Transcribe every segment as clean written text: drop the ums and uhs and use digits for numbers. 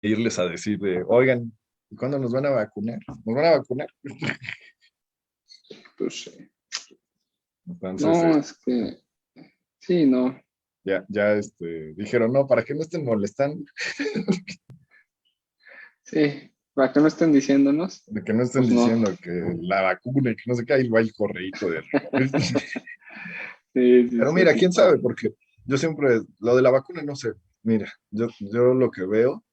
e irles a decir de, oigan, ¿y cuándo nos van a vacunar? ¿Nos van a vacunar? Pues Entonces, no, es que sí, no. dijeron, no, para que no estén molestando, Sí, para que no estén diciéndonos, de que no estén pues no. diciendo que la vacuna y que no sé qué, ahí va el correíto de... Sí, sí, Pero sí, mira, así quién está. sabe, porque yo siempre, lo de la vacuna, no sé, mira, yo lo que veo,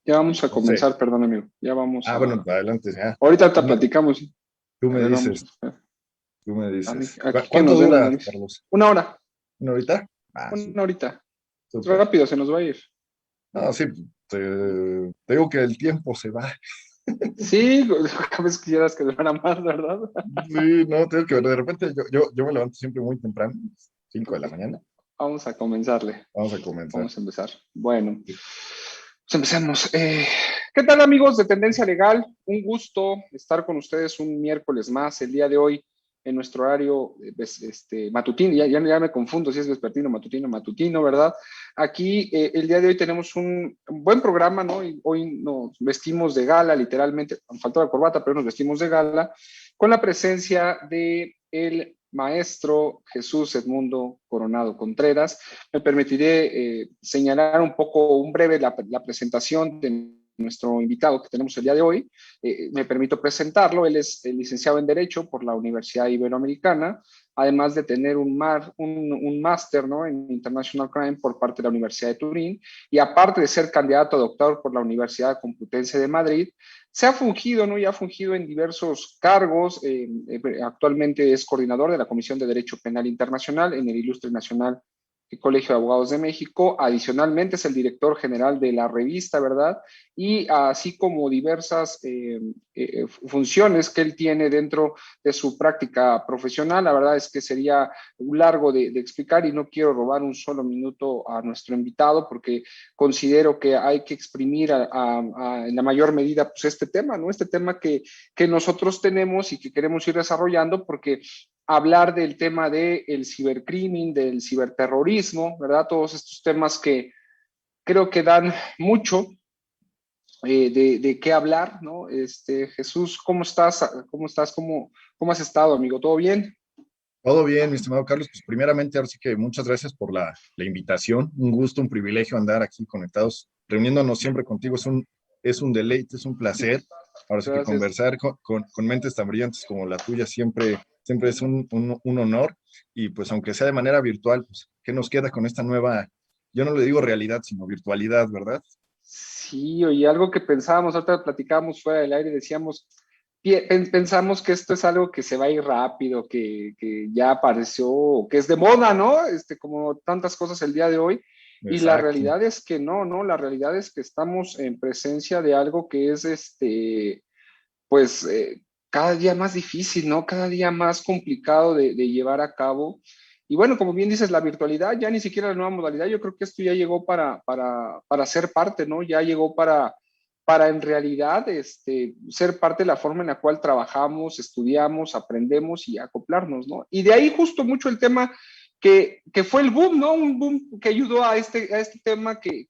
Ya vamos a no sé. comenzar, perdón, amigo. Ya vamos Ah, bueno, a. adelante, ya. Ahorita te Tú me, platicamos, ¿sí? tú A me ver, vamos dices, a esperar. tú me dices. Aquí que ¿Cuánto nos den, dura, Danis. Carlos? Una hora, ¿Una horita? Ah, sí, una horita. súper. Rápido se nos va a ir. No, sí, te digo que el tiempo se va. Sí, a veces quisieras que durara más, ¿verdad? Sí, no, tengo que de repente yo me levanto siempre muy temprano, 5 de la mañana. Vamos a comenzarle. Vamos a comenzar. Vamos a empezar. Bueno, pues empecemos. ¿Qué tal, amigos de Tendencia Legal? Un gusto estar con ustedes un miércoles más. El día de hoy, en nuestro horario matutino, ya me confundo si es vespertino, matutino, ¿verdad? Aquí, el día de hoy tenemos un buen programa, ¿no? Y hoy nos vestimos de gala, literalmente, nos faltó la corbata, pero nos vestimos de gala, con la presencia de el maestro Jesús Edmundo Coronado Contreras. Me permitiré señalar un poco, un breve, la presentación de nuestro invitado que tenemos el día de hoy. Me permito presentarlo. Él es licenciado en Derecho por la Universidad Iberoamericana, además de tener un máster, ¿no?, en International Crime por parte de la Universidad de Turín, y aparte de ser candidato a doctor por la Universidad Complutense de Madrid, se ha fungido, ¿no? Y ha fungido en diversos cargos. Actualmente es coordinador de la Comisión de Derecho Penal Internacional en el Ilustre Nacional Colegio de Abogados de México. Adicionalmente es el director general de la revista, ¿verdad? Y así como diversas funciones que él tiene dentro de su práctica profesional. La verdad es que sería un largo de explicar y no quiero robar un solo minuto a nuestro invitado porque considero que hay que exprimir en la mayor medida pues este tema, ¿no? Este tema que nosotros tenemos y que queremos ir desarrollando, porque hablar del tema del cibercrimen, del ciberterrorismo, ¿verdad? Todos estos temas que creo que dan mucho de qué hablar, ¿no? Jesús, ¿cómo estás? ¿Cómo estás? ¿Cómo has estado, amigo? ¿Todo bien? Todo bien, mi estimado Carlos. Pues primeramente, ahora sí que muchas gracias por la invitación. Un gusto, un privilegio andar aquí conectados, reuniéndonos siempre contigo. Es un deleite, es un placer. Ahora sí que Gracias. conversar con mentes tan brillantes como la tuya siempre es un honor. Y pues aunque sea de manera virtual, pues, ¿qué nos queda con esta nueva, yo no le digo realidad, sino virtualidad, ¿verdad? Sí, oye, algo que pensábamos, ahorita platicábamos fuera del aire, decíamos, pensamos que esto es algo que se va a ir rápido, que ya apareció, que es de moda, ¿no? Como tantas cosas el día de hoy. Y la Exacto. realidad es que no, ¿no? La realidad es que estamos en presencia de algo que es, pues, cada día más difícil, ¿no? Cada día más complicado de llevar a cabo. Y bueno, como bien dices, la virtualidad, ya ni siquiera la nueva modalidad, yo creo que esto ya llegó para ser parte, ¿no? Ya llegó para en realidad ser parte de la forma en la cual trabajamos, estudiamos, aprendemos y acoplarnos, ¿no? Y de ahí justo mucho el tema que fue el boom, ¿no? Un boom que ayudó a este tema que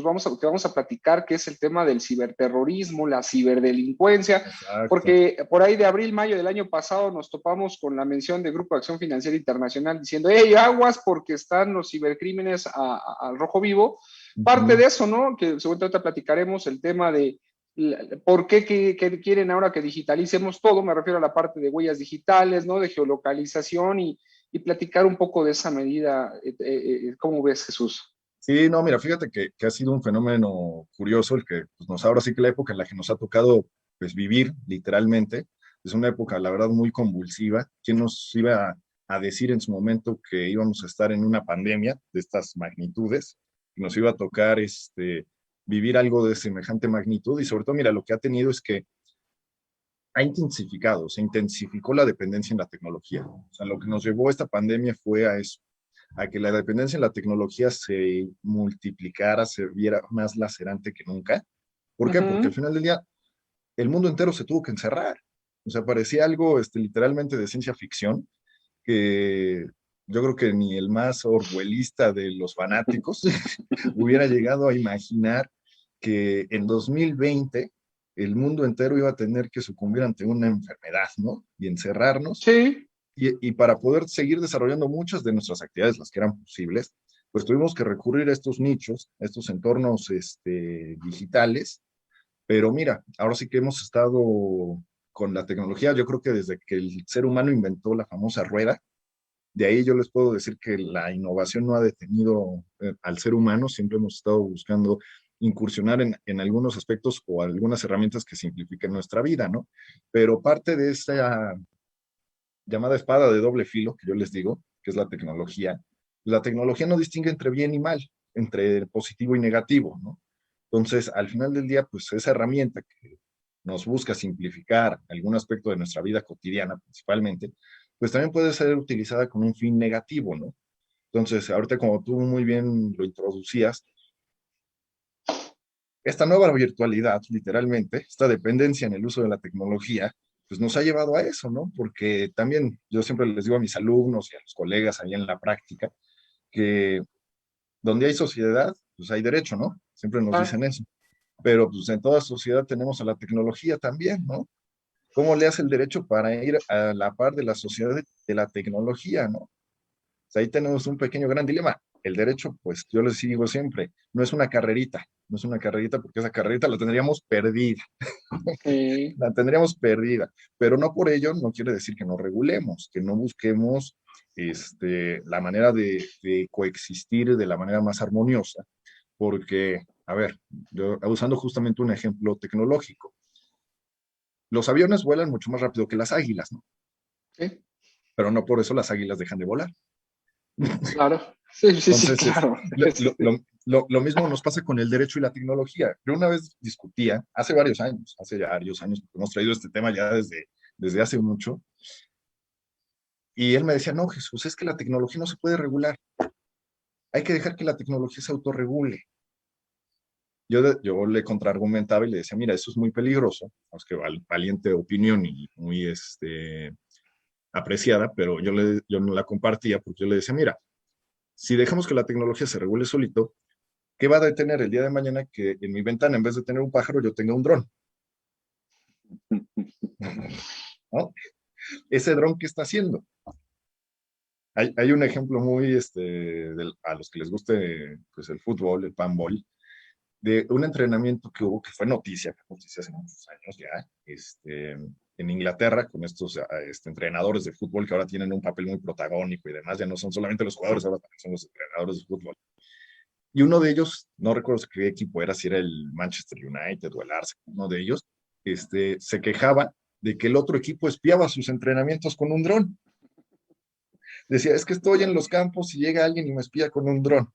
vamos a platicar, que es el tema del ciberterrorismo, la ciberdelincuencia, Exacto. porque por ahí de abril, mayo del año pasado nos topamos con la mención de Grupo de Acción Financiera Internacional diciendo, hey, aguas porque están los cibercrímenes al rojo vivo. Parte Ujú. de eso, ¿no? Que seguramente platicaremos el tema de ¿por qué que quieren ahora que digitalicemos todo? Me refiero a la parte de huellas digitales, ¿no? De geolocalización y platicar un poco de esa medida. ¿Cómo ves, Jesús? Sí, no, mira, fíjate que ha sido un fenómeno curioso el que pues, ahora sí que la época en la que nos ha tocado pues vivir literalmente, es una época la verdad muy convulsiva. ¿Quién nos iba a decir en su momento que íbamos a estar en una pandemia de estas magnitudes? Que nos iba a tocar vivir algo de semejante magnitud y sobre todo, mira, lo que ha tenido es que ha intensificado, se intensificó la dependencia en la tecnología. O sea, lo que nos llevó esta pandemia fue a eso, a que la dependencia en la tecnología se multiplicara, se viera más lacerante que nunca. ¿Por Uh qué? Porque -huh. al final del día el mundo entero se tuvo que encerrar. O sea, parecía algo literalmente de ciencia ficción que yo creo que ni el más orwellista de los fanáticos hubiera llegado a imaginar que en 2020 el mundo entero iba a tener que sucumbir ante una enfermedad, ¿no? Y encerrarnos. Sí, Y para poder seguir desarrollando muchas de nuestras actividades, las que eran posibles, pues tuvimos que recurrir a estos nichos, a estos entornos digitales. Pero mira, ahora sí que hemos estado con la tecnología, yo creo que desde que el ser humano inventó la famosa rueda, de ahí yo les puedo decir que la innovación no ha detenido al ser humano, siempre hemos estado buscando incursionar en algunos aspectos o algunas herramientas que simplifiquen nuestra vida, ¿no? Pero parte de esa llamada espada de doble filo, que yo les digo, que es la tecnología no distingue entre bien y mal, entre positivo y negativo, ¿no? Entonces, al final del día, pues esa herramienta que nos busca simplificar algún aspecto de nuestra vida cotidiana, principalmente, pues también puede ser utilizada con un fin negativo, ¿no? Entonces, ahorita como tú muy bien lo introducías, esta nueva virtualidad, literalmente, esta dependencia en el uso de la tecnología, pues nos ha llevado a eso, ¿no? Porque también yo siempre les digo a mis alumnos y a los colegas ahí en la práctica, que donde hay sociedad, pues hay derecho, ¿no? Siempre nos ah, dicen eso. Pero pues en toda sociedad tenemos a la tecnología también, ¿no? ¿Cómo le hace el derecho para ir a la par de la sociedad de la tecnología, ¿no? Sea, ahí tenemos un pequeño gran dilema. El derecho, pues yo les digo siempre, no es una carrerita, no es una carrerita porque esa carrerita la tendríamos perdida, sí, la tendríamos perdida, pero no por ello no quiere decir que no regulemos, que no busquemos la manera de coexistir de la manera más armoniosa, porque, a ver, yo usando justamente un ejemplo tecnológico, los aviones vuelan mucho más rápido que las águilas, ¿no? sí, Pero no por eso las águilas dejan de volar. claro. Sí, sí, sí, Entonces, claro. lo mismo nos pasa con el derecho y la tecnología. Yo una vez discutía, hace varios años, hace ya varios años, porque hemos traído este tema ya desde hace mucho, y él me decía, no, Jesús, es que la tecnología no se puede regular, hay que dejar que la tecnología se autorregule. Yo le contraargumentaba y le decía, mira, eso es muy peligroso, es que valiente opinión y muy apreciada, pero yo no la compartía porque yo le decía, mira, si dejamos que la tecnología se regule solito, ¿qué va a detener el día de mañana que en mi ventana, en vez de tener un pájaro, yo tenga un dron? ¿No? Ese dron, ¿qué está haciendo? Hay un ejemplo muy, a los que les guste pues, el fútbol, el panball, de un entrenamiento que hubo, que fue noticia hace muchos años ya, en Inglaterra, con estos entrenadores de fútbol que ahora tienen un papel muy protagónico y demás, ya no son solamente los jugadores, ahora también son los entrenadores de fútbol. Y uno de ellos, no recuerdo qué equipo era, si era el Manchester United o el Arsenal, uno de ellos, se quejaba de que el otro equipo espiaba sus entrenamientos con un dron. Decía, es que estoy en los campos y llega alguien y me espía con un dron,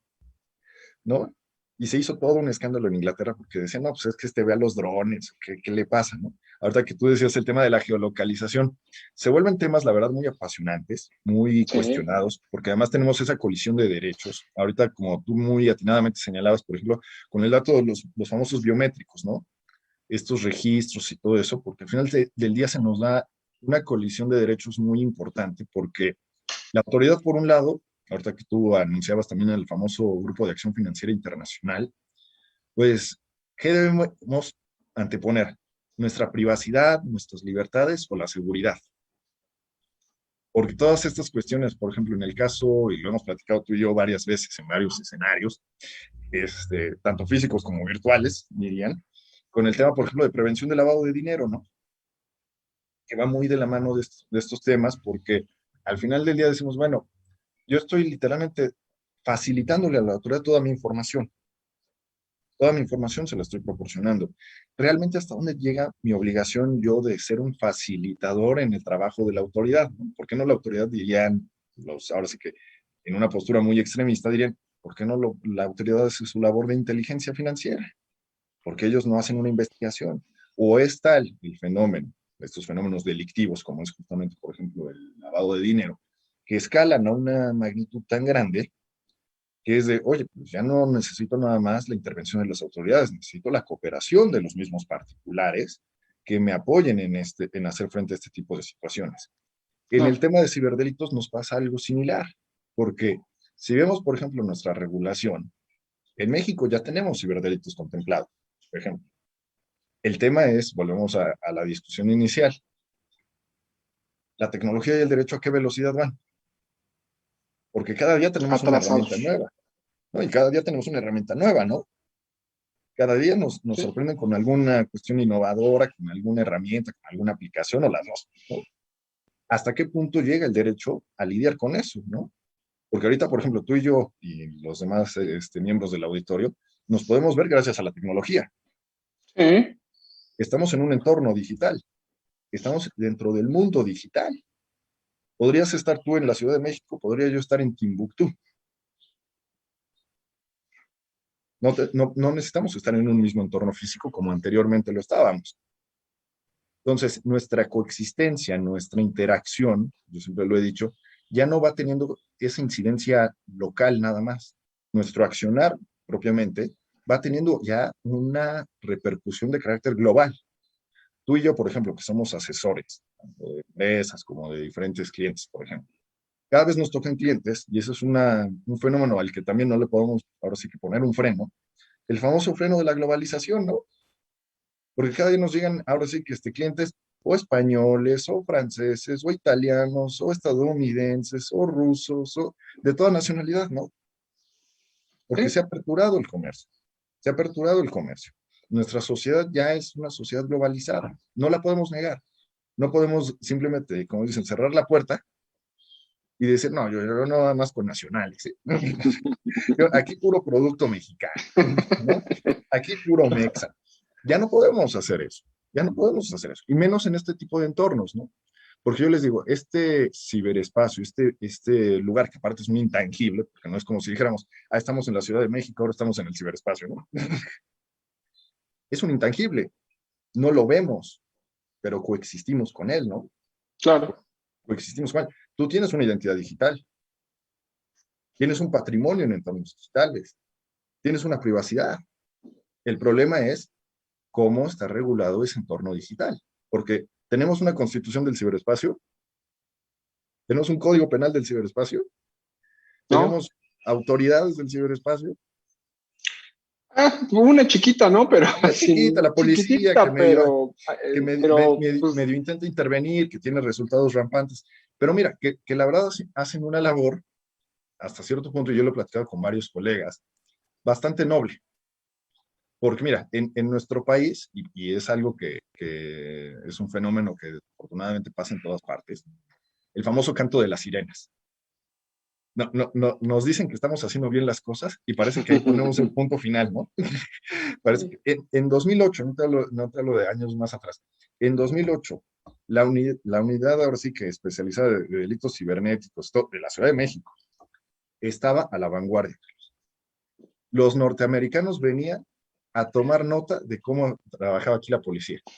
¿no? Y se hizo todo un escándalo en Inglaterra porque decían, no, pues es que ve a los drones, ¿qué le pasa, no? Ahorita que tú decías el tema de la geolocalización, se vuelven temas, la verdad, muy apasionantes, muy Sí, cuestionados, porque además tenemos esa colisión de derechos. Ahorita, como tú muy atinadamente señalabas, por ejemplo, con el dato de los famosos biométricos, ¿no? Estos registros y todo eso, porque al final del día se nos da una colisión de derechos muy importante, porque la autoridad, por un lado, ahorita que tú anunciabas también el famoso Grupo de Acción Financiera Internacional, pues, ¿qué debemos anteponer? ¿Nuestra privacidad, nuestras libertades o la seguridad? Porque todas estas cuestiones, por ejemplo, en el caso, y lo hemos platicado tú y yo varias veces en varios escenarios, tanto físicos como virtuales, dirían, con el tema, por ejemplo, de prevención de lavado de dinero, ¿no? Que va muy de la mano de estos temas, porque al final del día decimos, bueno, yo estoy literalmente facilitándole a la autoridad toda mi información se la estoy proporcionando. ¿Realmente hasta dónde llega mi obligación yo de ser un facilitador en el trabajo de la autoridad? ¿No? ¿Por qué no la autoridad dirían, ahora sí que en una postura muy extremista dirían, ¿por qué no la autoridad hace su labor de inteligencia financiera? Porque ellos no hacen una investigación. O es tal el fenómeno, estos fenómenos delictivos, como es justamente, por ejemplo, el lavado de dinero, que escalan a una magnitud tan grande que es de, oye, pues ya no necesito nada más la intervención de las autoridades, necesito la cooperación de los mismos particulares que me apoyen en hacer frente a este tipo de situaciones. En el claro. tema de ciberdelitos nos pasa algo similar, porque si vemos, por ejemplo, nuestra regulación, en México ya tenemos ciberdelitos contemplados. por ejemplo. El tema es, volvemos a la discusión inicial, la tecnología y el derecho a qué velocidad van, porque cada día tenemos una herramienta Atrasados. nueva, ¿no? Y cada día tenemos una herramienta nueva, ¿no? Cada día nos Sí. sorprenden con alguna cuestión innovadora, con alguna herramienta, con alguna aplicación o las dos, ¿no? ¿Hasta qué punto llega el derecho a lidiar con eso, ¿no? Porque ahorita, por ejemplo, tú y yo y los demás miembros del auditorio nos podemos ver gracias a la tecnología. Sí. Estamos en un entorno digital, estamos dentro del mundo digital. Podrías estar tú en la Ciudad de México, podría yo estar en Timbuktu. No necesitamos estar en un mismo entorno físico como anteriormente lo estábamos. Entonces, nuestra coexistencia, nuestra interacción, yo siempre lo he dicho, ya no va teniendo esa incidencia local nada más. Nuestro accionar propiamente va teniendo ya una repercusión de carácter global. Tú y yo, por ejemplo, que somos asesores, tanto de empresas como de diferentes clientes, por ejemplo. Cada vez nos tocan clientes y eso es un fenómeno al que también no le podemos ahora sí que poner un freno. El famoso freno de la globalización, ¿no? Porque cada día nos llegan ahora sí que clientes o españoles, o franceses, o italianos, o estadounidenses, o rusos, o de toda nacionalidad, ¿no? Porque se Sí. ha aperturado el comercio, se ha aperturado el comercio. Nuestra sociedad ya es una sociedad globalizada, no la podemos negar. No podemos simplemente, como dicen, cerrar la puerta y decir, no, yo nada más con nacionales. ¿Eh? Aquí puro producto mexicano, ¿no? Aquí puro mexa. Ya no podemos hacer eso, ya no podemos hacer eso, y menos en este tipo de entornos, ¿no? Porque yo les digo, este ciberespacio, este lugar que aparte es muy intangible, porque no es como si dijéramos, ah, estamos en la Ciudad de México, ahora estamos en el ciberespacio, ¿no? Es un intangible, no lo vemos, pero coexistimos con él, ¿no? Claro. Coexistimos con él. Tú tienes una identidad digital, tienes un patrimonio en entornos digitales, tienes una privacidad. El problema es cómo está regulado ese entorno digital, porque tenemos una constitución del ciberespacio, tenemos un código penal del ciberespacio, ¿No? tenemos autoridades del ciberespacio, Una chiquita, ¿no? Pero una chiquita, así, la policía chiquitita, pero, medio intenta intervenir, que tiene resultados rampantes, pero mira, que la verdad hacen una labor, hasta cierto punto, y yo lo he platicado con varios colegas, bastante noble. Porque mira, en nuestro país, y es algo que es un fenómeno que afortunadamente pasa en todas partes, el famoso canto de las sirenas. Nos dicen que estamos haciendo bien las cosas y parece que ahí ponemos el punto final, ¿no? Parece que en 2008, no te hablo de años más atrás, en 2008, la unidad ahora sí que especializada de delitos cibernéticos de la Ciudad de México estaba a la vanguardia. Los norteamericanos venían a tomar nota de cómo trabajaba aquí la policía. O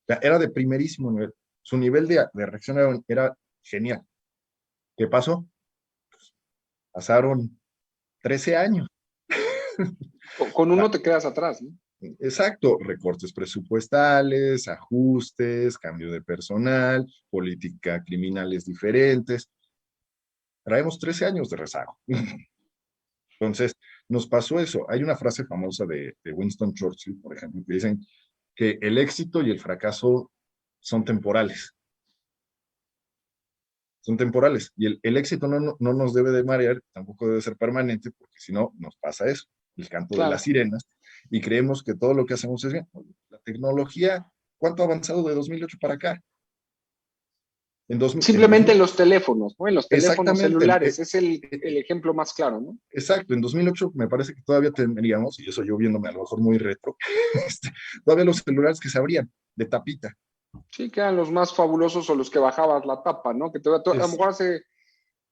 sea, era de primerísimo nivel. Su nivel de reacción era genial. ¿Qué pasó? Pasaron 13 años. con uno te quedas atrás, ¿no? Exacto, recortes presupuestales, ajustes, cambio de personal, política criminales diferentes. Traemos 13 años de rezago. Entonces, nos pasó eso. Hay una frase famosa de Winston Churchill, por ejemplo, que dicen que el éxito y el fracaso son temporales. Son temporales. Y el éxito no nos debe de marear, tampoco debe ser permanente, porque si no, nos pasa eso, el canto de las Claro. sirenas, y creemos que todo lo que hacemos es bien. La tecnología, ¿cuánto ha avanzado de 2008 para acá? En Simplemente 2000, en los teléfonos, ¿no? En los teléfonos exactamente, celulares, es el ejemplo más claro, ¿no? exacto, en 2008 me parece que todavía tendríamos, y eso yo viéndome a lo mejor muy retro, todavía los celulares que se abrían de tapita. Sí, que eran los más fabulosos o los que bajabas la tapa, ¿no? A lo Es mejor hace,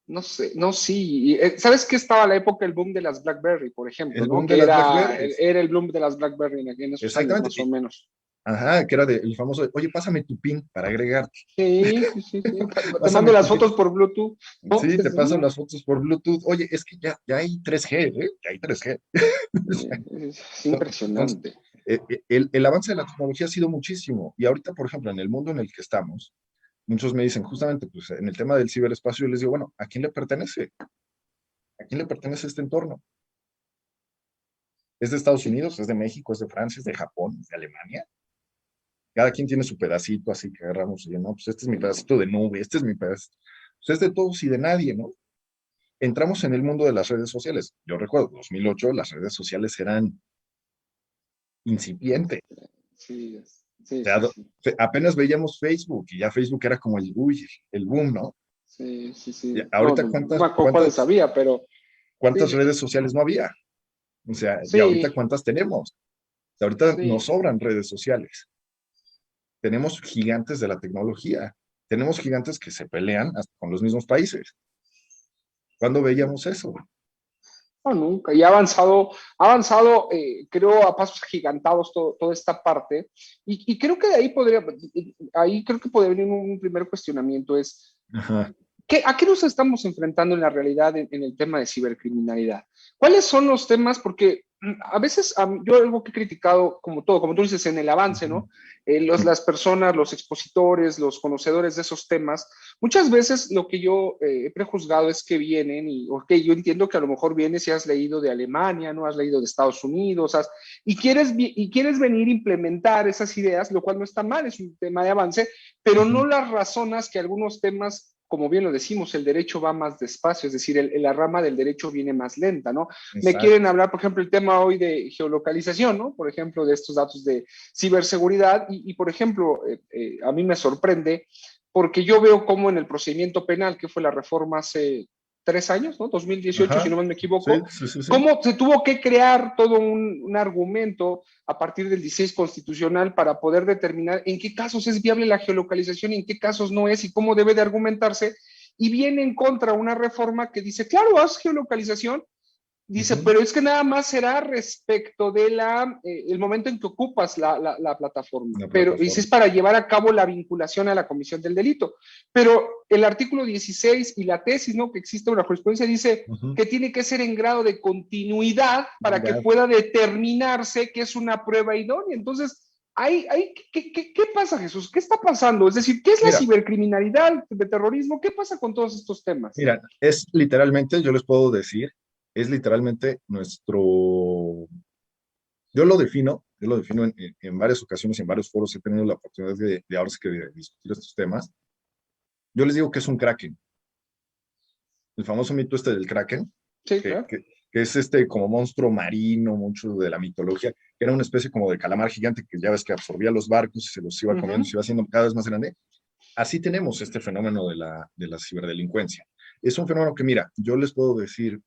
no sé, no, sí. ¿Sabes qué estaba la época, el boom de las BlackBerry, por ejemplo, el ¿no? boom de Que las era, BlackBerries. era el boom de las BlackBerry en esos años, Exactamente. más o menos. Ajá, que era el famoso, oye, pásame tu PIN para agregarte. Sí, sí, sí, sí. Te mando Pásame las tu PIN. fotos por Bluetooth, ¿no? Sí, te paso Sí, las fotos por Bluetooth. Oye, es que ya hay 3G, ¿eh? Ya hay 3G. es Entonces, impresionante. el avance de la tecnología ha sido muchísimo. Y ahorita, por ejemplo, en el mundo en el que estamos, muchos me dicen, justamente, pues en el tema del ciberespacio, yo les digo, bueno, ¿a quién le pertenece? ¿A quién le pertenece este entorno? Es de Estados Unidos, es de México, es de Francia, es de Japón, es de Alemania. Cada quien tiene su pedacito, así que agarramos y no, pues este es mi pedacito de nube, este es mi pedacito. Pues es de todos y de nadie, ¿no? Entramos en el mundo de las redes sociales. Yo recuerdo, 2008, las redes sociales eran incipientes. Sí, O sí, sea, sí, sí. apenas veíamos Facebook y ya Facebook era como el boom, ¿no? Sí, sí, Y sí. No, ahorita, no me acuerdo cuáles había, pero sí, ¿cuántas redes sociales no había? O sea, y ahorita sí, ¿cuántas tenemos? O sea, ahorita nos sí. sobran redes sociales. Tenemos gigantes de la tecnología. Tenemos gigantes que se pelean hasta con los mismos países. ¿Cuándo veíamos eso? No, nunca. Y ha avanzado, creo, a pasos agigantados toda esta parte. Y creo que de ahí creo que podría venir un primer cuestionamiento es, Ajá. ¿a qué nos estamos enfrentando en la realidad en el tema de cibercriminalidad? ¿Cuáles son los temas? Porque a veces yo algo que he criticado, como todo, como tú dices, en el avance, ¿no? Las personas, los expositores, los conocedores de esos temas, muchas veces lo que yo he prejuzgado es que vienen y, ok, yo entiendo que a lo mejor vienes y has leído de Alemania, ¿no? Has leído de Estados Unidos, y quieres venir a implementar esas ideas, lo cual no está mal, es un tema de avance, pero no las razonas que algunos temas, como bien lo decimos, el derecho va más despacio, es decir, la rama del derecho viene más lenta, ¿no? Me quieren Exacto. hablar, por ejemplo, el tema hoy de geolocalización, ¿no? Por ejemplo, de estos datos de ciberseguridad y por ejemplo, a mí me sorprende porque yo veo cómo en el procedimiento penal, que fue la reforma hace 3 años, ¿no? 2018, si Ajá. no me Sí, equivoco, sí, sí, sí. cómo se tuvo que crear todo un argumento a partir del 16 constitucional para poder determinar en qué casos es viable la geolocalización y en qué casos no es y cómo debe de argumentarse. Y viene en contra una reforma que dice, claro, haz geolocalización, dice, Ujú. pero es que nada más será respecto de el momento en que ocupas la plataforma, La pero dice plataforma. es para llevar a cabo la vinculación a la comisión del delito. Pero el artículo 16 y la tesis, ¿no? Que existe una jurisprudencia dice Ujú. que tiene que ser en grado de continuidad para que Ya. pueda determinarse que es una prueba idónea. Entonces, ¿qué pasa, Jesús? ¿Qué está pasando? Es decir, ¿qué es la Mira, cibercriminalidad de terrorismo? ¿Qué pasa con todos estos temas? mira, es literalmente, yo les puedo decir, es literalmente yo lo defino en varias ocasiones, en varios foros, he tenido la oportunidad de ahora sí que de discutir estos temas. Yo les digo que es un kraken, el famoso mito este del kraken, Sí, que, claro. que, que es este como monstruo marino, mucho de la mitología, que era una especie como de calamar gigante que ya ves que absorbía los barcos y se los iba Uh comiendo, -huh. se iba haciendo cada vez más grande. Así tenemos este fenómeno de la ciberdelincuencia. Es un fenómeno que, mira, yo les puedo decir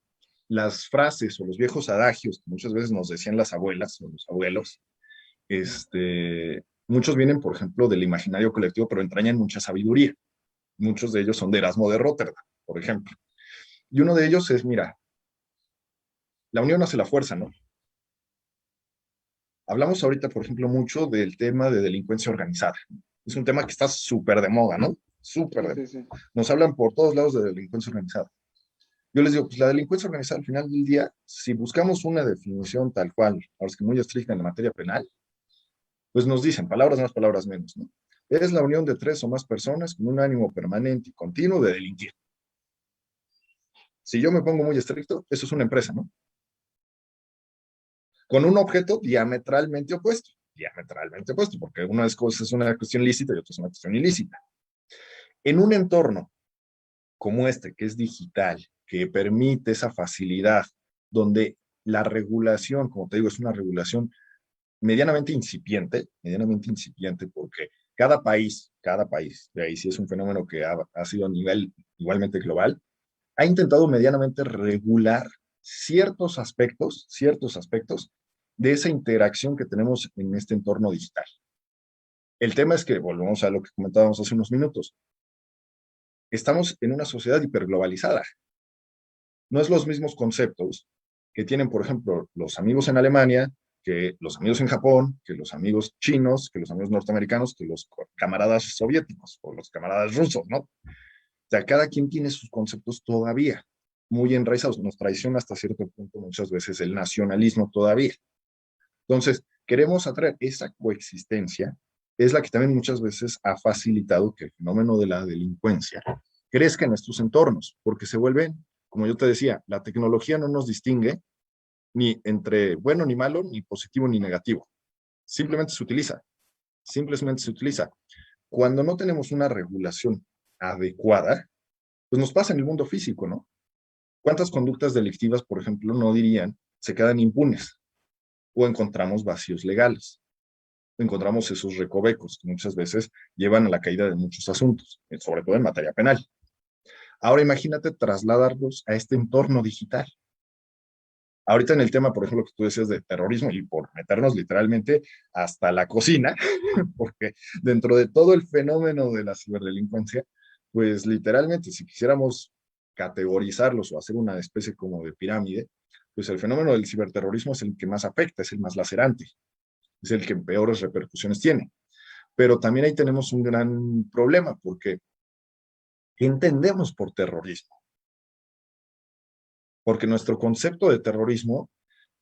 las frases o los viejos adagios que muchas veces nos decían las abuelas o los abuelos, muchos vienen, por ejemplo, del imaginario colectivo, pero entrañan mucha sabiduría. Muchos de ellos son de Erasmo de Rotterdam, por ejemplo. Y uno de ellos es, mira, la unión hace la fuerza, ¿no? Hablamos ahorita, por ejemplo, mucho del tema de delincuencia organizada. Es un tema que está súper de moda, ¿no? Súper Sí, de sí, moda. sí. Nos hablan por todos lados de delincuencia organizada. Yo les digo, pues la delincuencia organizada al final del día, si buscamos una definición tal cual, ahora es que muy estricta en la materia penal, pues nos dicen palabras más, palabras menos, ¿no? Es la unión de tres o más personas con un ánimo permanente y continuo de delinquir. Si yo me pongo muy estricto, eso es una empresa, ¿no? Con un objeto diametralmente opuesto, porque una es una cuestión lícita y otra es una cuestión ilícita. En un entorno como este, que es digital, que permite esa facilidad, donde la regulación, como te digo, es una regulación medianamente incipiente, porque cada país, de ahí sí es un fenómeno que ha sido a nivel igualmente global, ha intentado medianamente regular ciertos aspectos de esa interacción que tenemos en este entorno digital. El tema es que, volvemos a lo que comentábamos hace unos minutos, estamos en una sociedad hiperglobalizada. No es los mismos conceptos que tienen, por ejemplo, los amigos en Alemania, que los amigos en Japón, que los amigos chinos, que los amigos norteamericanos, que los camaradas soviéticos o los camaradas rusos, ¿no? O sea, cada quien tiene sus conceptos todavía muy enraizados. Nos traiciona hasta cierto punto muchas veces el nacionalismo todavía. Entonces, queremos atraer esa coexistencia, es la que también muchas veces ha facilitado que el fenómeno de la delincuencia crezca en estos entornos, porque se vuelven, como yo te decía, la tecnología no nos distingue ni entre bueno ni malo, ni positivo ni negativo. Simplemente se utiliza. Simplemente se utiliza. Cuando no tenemos una regulación adecuada, pues nos pasa en el mundo físico, ¿no? ¿Cuántas conductas delictivas, por ejemplo, no dirían, se quedan impunes? O encontramos vacíos legales, encontramos esos recovecos que muchas veces llevan a la caída de muchos asuntos, sobre todo en materia penal. Ahora imagínate trasladarlos a este entorno digital. Ahorita en el tema, por ejemplo, que tú decías de terrorismo, y por meternos literalmente hasta la cocina, porque dentro de todo el fenómeno de la ciberdelincuencia, pues literalmente si quisiéramos categorizarlos o hacer una especie como de pirámide, pues el fenómeno del ciberterrorismo es el que más afecta, es el más lacerante, es el que peores repercusiones tiene. Pero también ahí tenemos un gran problema, porque ¿qué entendemos por terrorismo? Porque nuestro concepto de terrorismo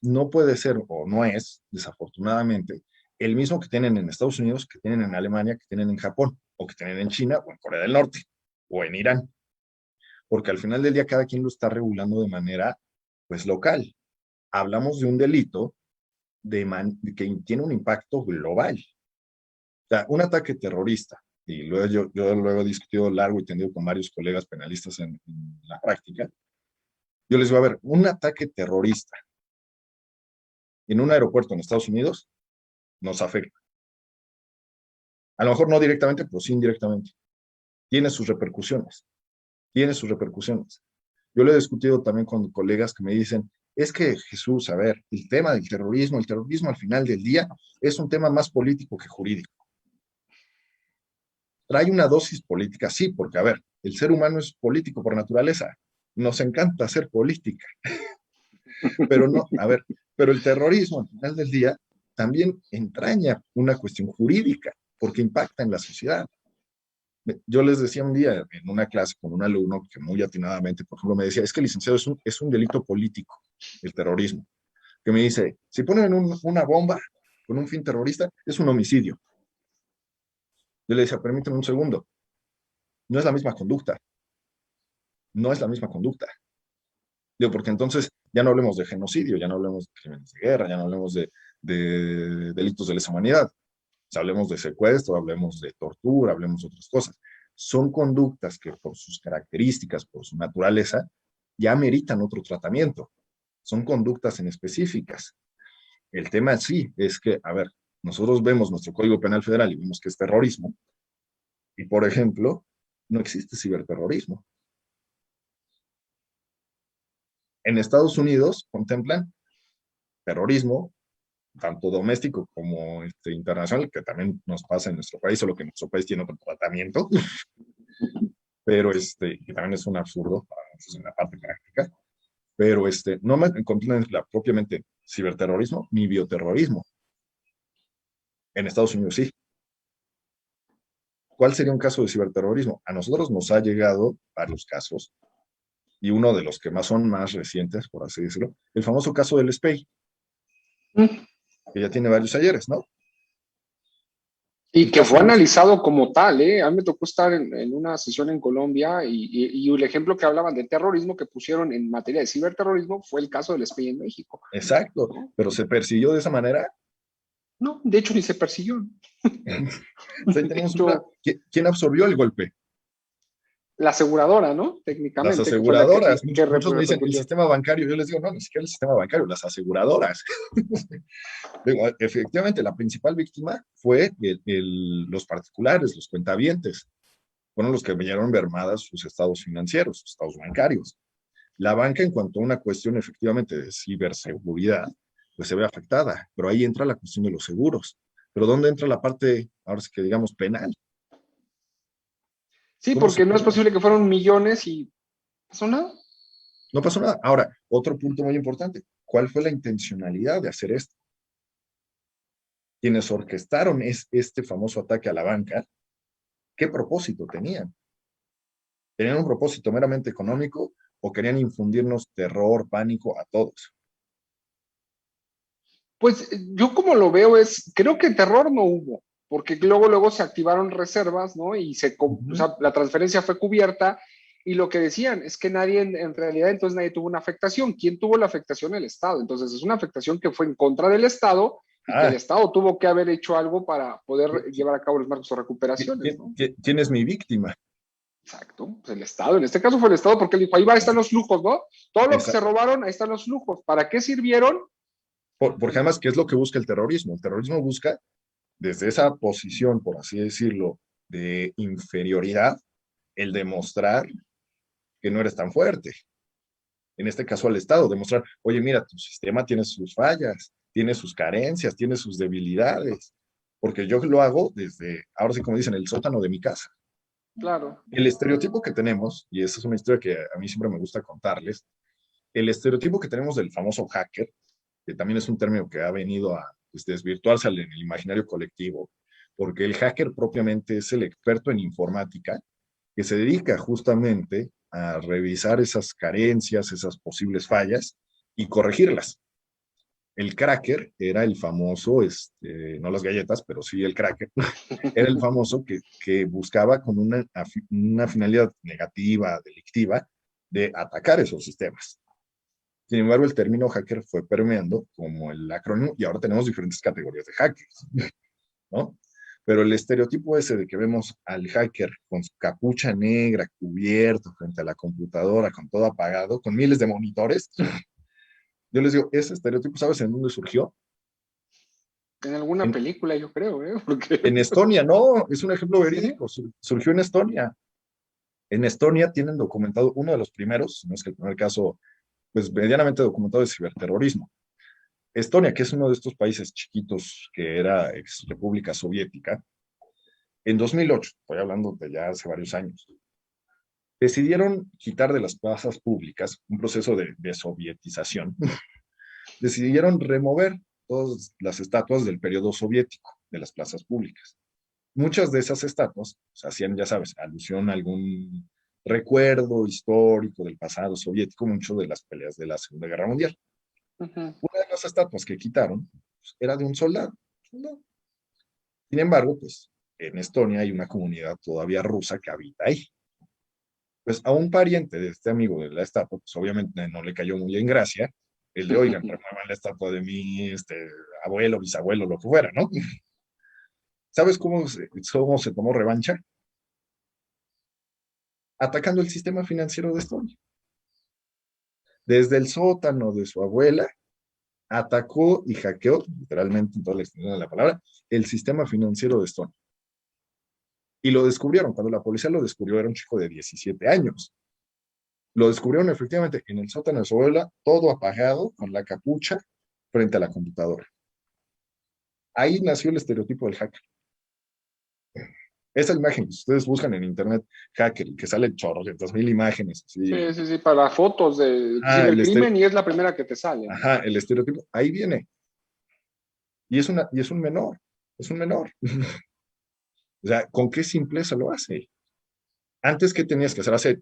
no puede ser, o no es, desafortunadamente, el mismo que tienen en Estados Unidos, que tienen en Alemania, que tienen en Japón, o que tienen en China, o en Corea del Norte, o en Irán. Porque al final del día cada quien lo está regulando de manera, pues, local. Hablamos de un delito que tiene un impacto global. O sea, un ataque terrorista, y luego yo luego he discutido largo y tendido con varios colegas penalistas en la práctica, yo les digo, a ver, un ataque terrorista en un aeropuerto en Estados Unidos nos afecta. A lo mejor no directamente, pero sí indirectamente. Tiene sus repercusiones. Tiene sus repercusiones. Yo lo he discutido también con colegas que me dicen, es que Jesús, a ver, el terrorismo al final del día es un tema más político que jurídico. Trae una dosis política, sí, porque, a ver, el ser humano es político por naturaleza. Nos encanta hacer política. Pero no, a ver, pero el terrorismo al final del día también entraña una cuestión jurídica, porque impacta en la sociedad. Yo les decía un día en una clase con un alumno que muy atinadamente, por ejemplo, me decía, es que licenciado es un delito político, el terrorismo. Que me dice, si ponen una bomba con un fin terrorista, es un homicidio. Yo le decía, permíteme un segundo, no es la misma conducta, no es la misma conducta. Digo, porque entonces ya no hablemos de genocidio, ya no hablemos de crímenes de guerra, ya no hablemos de delitos de lesa humanidad. O sea, hablemos de secuestro, hablemos de tortura, hablemos de otras cosas. Son conductas que por sus características, por su naturaleza, ya meritan otro tratamiento. Son conductas en específicas. El tema sí es que, a ver, nosotros vemos nuestro Código Penal Federal y vemos que es terrorismo, y por ejemplo, no existe ciberterrorismo. En Estados Unidos contemplan terrorismo, tanto doméstico como internacional, que también nos pasa en nuestro país, solo que nuestro país tiene otro tratamiento, pero que también es un absurdo para nosotros en la parte práctica, pero no me contemplan propiamente ciberterrorismo ni bioterrorismo. En Estados Unidos sí. ¿Cuál sería un caso de ciberterrorismo? A nosotros nos ha llegado varios casos, y uno de los que más son más recientes, por así decirlo, el famoso caso del SPEI, que ya tiene varios ayeres, ¿no? Y El que caso fue del analizado como tal, ¿eh? A mí me tocó estar en una sesión en Colombia y el ejemplo que hablaban de terrorismo que pusieron en materia de ciberterrorismo fue el caso del SPI en México. exacto, ¿No? pero se persiguió de esa manera. No, de hecho ni se persiguió. Ahí De tenemos hecho, ¿quién absorbió el golpe? la aseguradora, ¿no? Las Técnicamente, que fue la aseguradoras. que Muchos me dicen el repercutió. sistema bancario. Yo les digo, no, ni siquiera el sistema bancario, las aseguradoras. Digo, efectivamente, la principal víctima fue los particulares, los cuentavientes. Fueron los que vieron mermadas sus estados financieros, sus estados bancarios. La banca, en cuanto a una cuestión efectivamente de ciberseguridad, pues se ve afectada, pero ahí entra la cuestión de los seguros. Pero ¿dónde entra la parte, ahora sí que digamos, penal? Sí, ¿Cómo se porque no es cubre? posible que fueron millones y pasó nada. No pasó nada. Ahora, otro punto muy importante, ¿cuál fue la intencionalidad de hacer esto? Quienes orquestaron este famoso ataque a la banca, ¿qué propósito tenían? ¿Tenían un propósito meramente económico o querían infundirnos terror, pánico a todos? Pues yo como lo veo es, creo que terror no hubo, porque luego se activaron reservas, ¿no? Y o Uh -huh. sea, la transferencia fue cubierta Y lo que decían es que nadie, en realidad, entonces nadie tuvo una afectación. ¿Quién tuvo la afectación? El Estado. Entonces es una afectación que fue en contra del Estado y que el Ah, Estado tuvo que haber hecho algo para poder llevar a cabo los marcos o recuperaciones, ¿no? ¿quién es mi víctima? Exacto, pues el Estado, en este caso fue el Estado porque él dijo, ahí va, ahí están los flujos, ¿no? Todo lo que Esa- se robaron, ahí están los flujos. ¿Para qué sirvieron? porque además, ¿qué es lo que busca el terrorismo? El terrorismo busca, desde esa posición, por así decirlo, de inferioridad, el demostrar que no eres tan fuerte. En este caso al Estado, demostrar, oye, mira, tu sistema tiene sus fallas, tiene sus carencias, tiene sus debilidades, porque yo lo hago desde, ahora sí como dicen, el sótano de mi casa. Claro. El estereotipo que tenemos, y esa es una historia que a mí siempre me gusta contarles, el estereotipo que tenemos del famoso hacker, que también es un término que ha venido a pues, desvirtuarse en el imaginario colectivo, porque el hacker propiamente es el experto en informática que se dedica justamente a revisar esas carencias, esas posibles fallas y corregirlas. El cracker era el famoso, no las galletas, pero sí el cracker, era el famoso que buscaba con una finalidad negativa, delictiva, de atacar esos sistemas. Sin embargo, el término hacker fue permeando como el acrónimo y ahora tenemos diferentes categorías de hackers, ¿no? Pero el estereotipo ese de que vemos al hacker con su capucha negra, cubierto frente a la computadora, con todo apagado, con miles de monitores, yo les digo, ese estereotipo, ¿sabes en dónde surgió? En alguna En, película, yo creo, ¿eh? Porque, en Estonia, no, es un ejemplo sí, verídico, surgió en Estonia. En Estonia tienen documentado uno de los primeros, no es que el primer caso, pues medianamente documentado de ciberterrorismo. Estonia, que es uno de estos países chiquitos que era ex República Soviética, en 2008, estoy hablando de ya hace varios años, decidieron quitar de las plazas públicas un proceso de sovietización. Decidieron remover todas las estatuas del periodo soviético de las plazas públicas. Muchas de esas estatuas hacían, ya sabes, alusión a algún recuerdo histórico del pasado soviético, mucho de las peleas de la Segunda Guerra Mundial. uh-huh. Una de las estatuas que quitaron pues, era de un soldado. ¿No? Sin embargo, pues en Estonia hay una comunidad todavía rusa que habita ahí. Pues a un pariente de este amigo de la estatua, pues obviamente no le cayó muy en gracia el de, oigan, remuevan la estatua de mi abuelo, bisabuelo, lo que fuera, ¿no? ¿Sabes cómo se tomó revancha? Atacando el sistema financiero de Estonia. Desde el sótano de su abuela, atacó y hackeó, literalmente en toda la extensión de la palabra, el sistema financiero de Estonia. Y lo descubrieron. Cuando la policía lo descubrió, era un chico de 17 años. Lo descubrieron efectivamente en el sótano de su abuela, todo apagado, con la capucha, frente a la computadora. Ahí nació el estereotipo del hacker. Esa imagen que ustedes buscan en internet, hacker, que sale chorros, mil imágenes. Sí. Sí, sí, sí, para fotos de El cibercrimen y es la primera que te sale, ¿no? ajá, el estereotipo, ahí viene. Y es un menor, es un menor. O sea, ¿con qué simpleza lo hace? Antes, ¿qué tenías que hacer?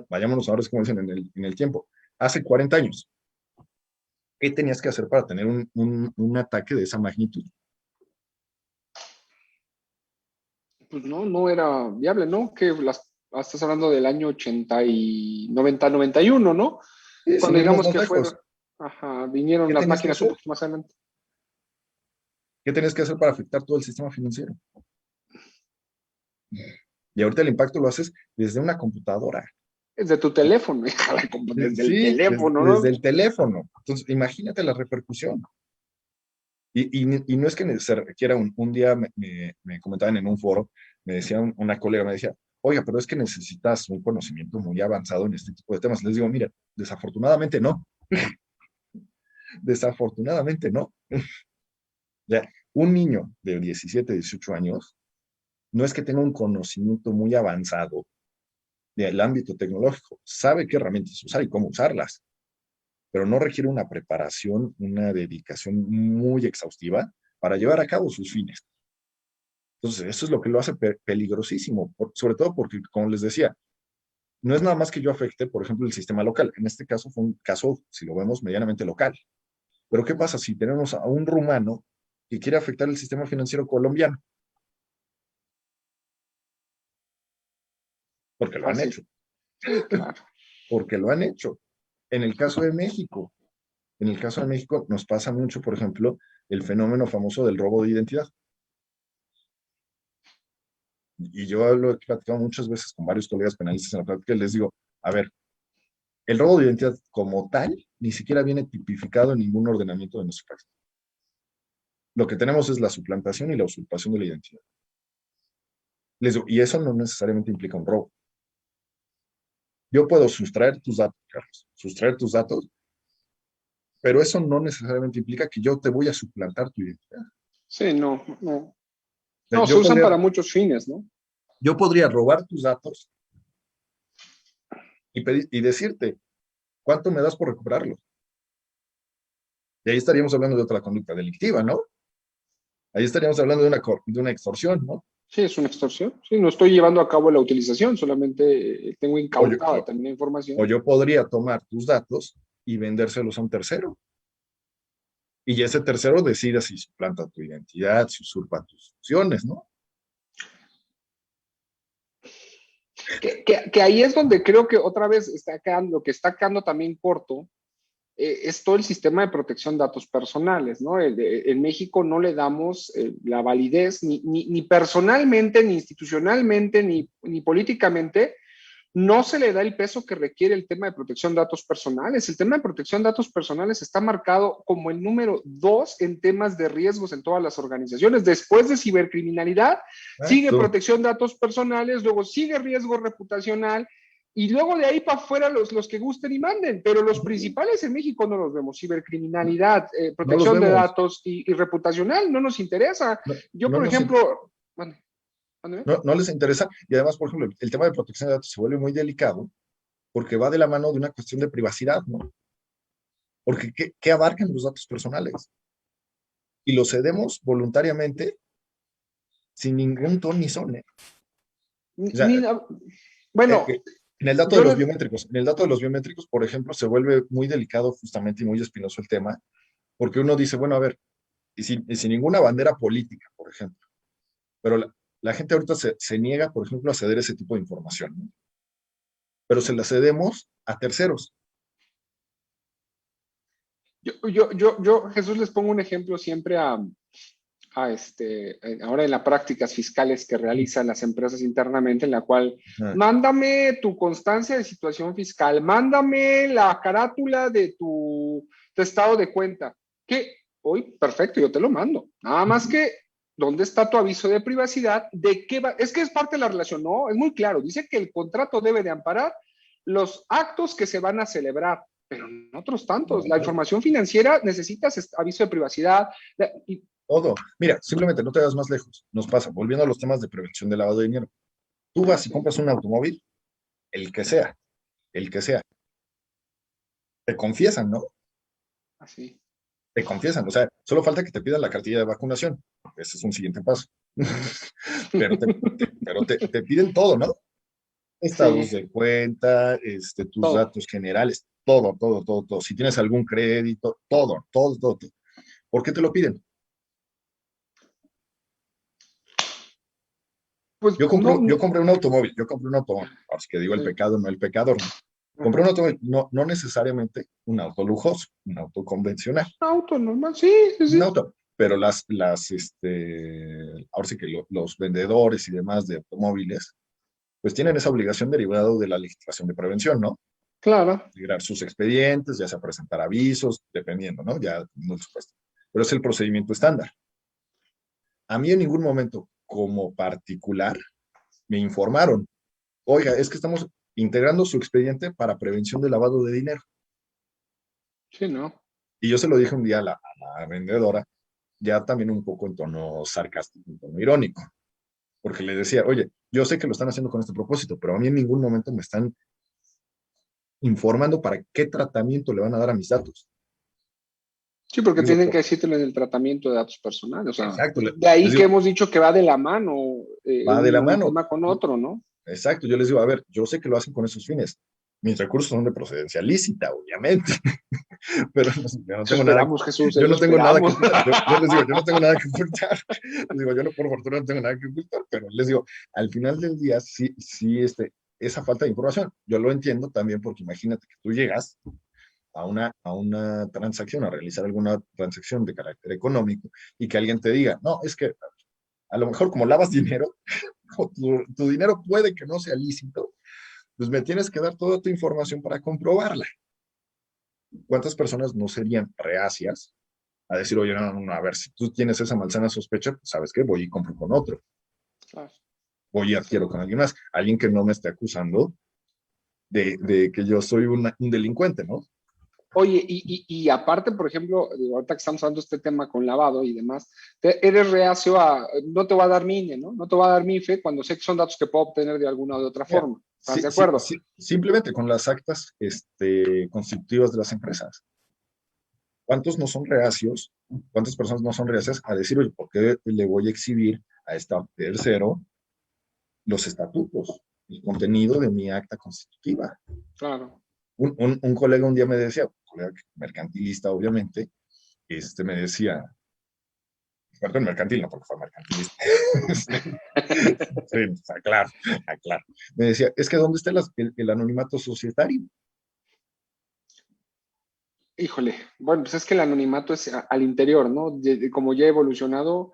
Vayámonos ahora, es como dicen en el tiempo, hace 40 años, ¿qué tenías que hacer para tener un ataque de esa magnitud? Pues no, no era viable, ¿no? Estás hablando del año 80 y 90, 91, ¿no? Sí, sin Cuando irnos digamos más que lejos, vinieron ¿qué las tenías que máquinas un hacer? poquito más adelante. ¿Qué tenías que hacer para afectar todo el sistema financiero? Y ahorita el impacto lo haces desde una computadora. Desde tu teléfono, hija, como desde el Sí, teléfono, desde ¿no? el teléfono. Entonces, imagínate la repercusión. Y no es que se requiera un día, me comentaban en un foro, me decía una colega, me decía, oiga, pero es que necesitas un conocimiento muy avanzado en este tipo de temas. Les digo, mira, desafortunadamente no, desafortunadamente no. Ya, un niño de 17, 18 años no es que tenga un conocimiento muy avanzado del ámbito tecnológico, sabe qué herramientas usar y cómo usarlas, pero no requiere una preparación, una dedicación muy exhaustiva para llevar a cabo sus fines. Entonces, eso es lo que lo hace peligrosísimo, sobre todo porque, como les decía, no es nada más que yo afecte, por ejemplo, el sistema local. En este caso fue un caso, si lo vemos, medianamente local. Pero ¿qué pasa si tenemos a un rumano que quiere afectar el sistema financiero colombiano? Porque lo han Fácil. hecho. Sí, claro. porque lo han hecho. En el caso de México, en el caso de México nos pasa mucho, por ejemplo, el fenómeno famoso del robo de identidad. Y yo lo he platicado muchas veces con varios colegas penalistas en la práctica y les digo, a ver, el robo de identidad como tal ni siquiera viene tipificado en ningún ordenamiento de nuestro país. Lo que tenemos es la suplantación y la usurpación de la identidad. Les digo, y eso no necesariamente implica un robo. Yo puedo sustraer tus datos, Carlos, sustraer tus datos, pero eso no necesariamente implica que yo te voy a suplantar tu identidad. Sí, no, no. O sea, No, se usan para muchos fines, ¿no? yo podría robar tus datos y decirte, ¿cuánto me das por recuperarlos? Y ahí estaríamos hablando de otra conducta delictiva, ¿no? Ahí estaríamos hablando de una extorsión, ¿no? Sí, es una extorsión. Sí, no estoy llevando a cabo la utilización, solamente tengo O yo, incautada o, también la o información. yo podría tomar tus datos y vendérselos a un tercero. Y ese tercero decida si suplanta tu identidad, si usurpa tus funciones, ¿no? Que ahí es donde creo que otra vez lo que está quedando también corto es todo el sistema de protección de datos personales, ¿no? En México no le damos la validez ni personalmente, ni institucionalmente, ni políticamente, no se le da el peso que requiere el tema de protección de datos personales. El tema de protección de datos personales está marcado como el número 2 en temas de riesgos en todas las organizaciones. Después de cibercriminalidad, sigue Exacto. protección de datos personales, luego sigue riesgo reputacional y luego de ahí para afuera los que gusten y manden. Pero los principales en México no los vemos. Cibercriminalidad, No los protección de vemos. datos y reputacional no nos interesa. No, Yo, no, por nos, ejemplo, ¿mande? ¿Mande? no, no les interesa. Y además, por ejemplo, el tema de protección de datos se vuelve muy delicado porque va de la mano de una cuestión de privacidad, ¿no? Porque ¿qué abarcan los datos personales? Y los cedemos voluntariamente sin ningún ton ni son, ¿eh? O sea, Bueno, en el dato de yo los les, biométricos, por ejemplo, se vuelve muy delicado justamente y muy espinoso el tema, porque uno dice, bueno, a ver, y sin ninguna bandera política, por ejemplo, pero la gente ahorita se niega, por ejemplo, a ceder ese tipo de información, ¿no? Pero se la cedemos a terceros. Jesús, les pongo un ejemplo siempre ahora en las prácticas fiscales que realizan las empresas internamente, en la cual Ajá. mándame tu constancia de situación fiscal, mándame la carátula de tu estado de cuenta. ¿Qué? Hoy, perfecto, yo te lo mando. Nada más que, ¿dónde está tu aviso de privacidad? ¿De qué va? Es que es parte de la relación, no, es muy claro. Dice que el contrato debe de amparar los actos que se van a celebrar, pero no otros tantos. La información financiera necesitas aviso de privacidad. Y Todo. Mira, simplemente no te das más lejos. Nos pasa, volviendo a los temas de prevención de lavado de dinero. Tú vas y sí, compras un automóvil, el que sea, el que sea. Te confiesan, ¿no? así. Te confiesan. O sea, solo falta que te pidan la cartilla de vacunación. Ese es un siguiente paso. Pero te piden todo, ¿no? Estados Sí, de cuenta, tus todo. datos generales, todo, todo, todo, todo. Si tienes algún crédito, todo, todo, todo, todo. ¿Por qué te lo piden? Pues no, Yo compré un automóvil, así que digo el sí, pecado, no el pecador, ¿no? Compré un ajá. automóvil, no necesariamente un auto lujoso, un auto convencional, Un auto normal, sí, sí, un sí. auto, pero ahora sí que los vendedores y demás de automóviles, pues tienen esa obligación derivada de la legislación de prevención, ¿no? Claro. Integrar sus expedientes, ya sea presentar avisos, dependiendo, ¿no? Ya, no supuesto. Pero es el procedimiento estándar. A mí en ningún momento, como particular, me informaron, oiga, es que estamos integrando su expediente para prevención de lavado de dinero. Sí, no. Y yo se lo dije un día a la vendedora, ya también un poco en tono sarcástico, en tono irónico, porque le decía, oye, yo sé que lo están haciendo con este propósito, pero a mí en ningún momento me están informando para qué tratamiento le van a dar a mis datos. Sí, porque Les digo, tienen que decirte en el tratamiento de datos personales. O sea, exacto, de les ahí que digo, hemos dicho que va de la mano va de la un mano. tema con otro, ¿no? Exacto, yo les digo, a ver, yo sé que lo hacen con esos fines. Mis recursos son de procedencia lícita, obviamente, pero yo no Eso tengo nada, esperamos, Jesús, yo eso no tengo nada que esperamos. ocultar. Yo les digo, yo no tengo nada que ocultar. Les digo, yo no, por fortuna no tengo nada que ocultar, pero les digo, al final del día, sí, sí, esa falta de información. Yo lo entiendo también porque imagínate que tú llegas a una transacción, a realizar alguna transacción de carácter económico y que alguien te diga, no, es que a lo mejor como lavas dinero, o tu dinero puede que no sea lícito, pues me tienes que dar toda tu información para comprobarla. ¿Cuántas personas no serían reacias a decir, oye, no, no, no, a ver, si tú tienes esa malsana sospecha, pues, ¿sabes qué? Voy y compro con otro, Claro. voy y adquiero con alguien más, alguien que no me esté acusando de que yo soy un delincuente, ¿no? Oye, y aparte, por ejemplo, digo, ahorita que estamos hablando de este tema con lavado y demás, eres reacio a, no te va a dar mi INE, ¿no? No te va a dar mi IFE cuando sé que son datos que puedo obtener de alguna o de otra Mira, forma. ¿Estás de acuerdo? simplemente con las actas constitutivas de las empresas. ¿Cuántos no son reacios? ¿Cuántas personas no son reacias a decir, oye, ¿por qué le voy a exhibir a esta tercero los estatutos, el contenido de mi acta constitutiva? Claro. Un colega un día me decía, un colega mercantilista, obviamente, me decía, perdón, mercantil, no porque fue mercantilista. Sí, aclaro, aclaro. Me decía, es que ¿dónde está el anonimato societario? Híjole, bueno, pues es que el anonimato es al interior, ¿no? Como ya ha evolucionado,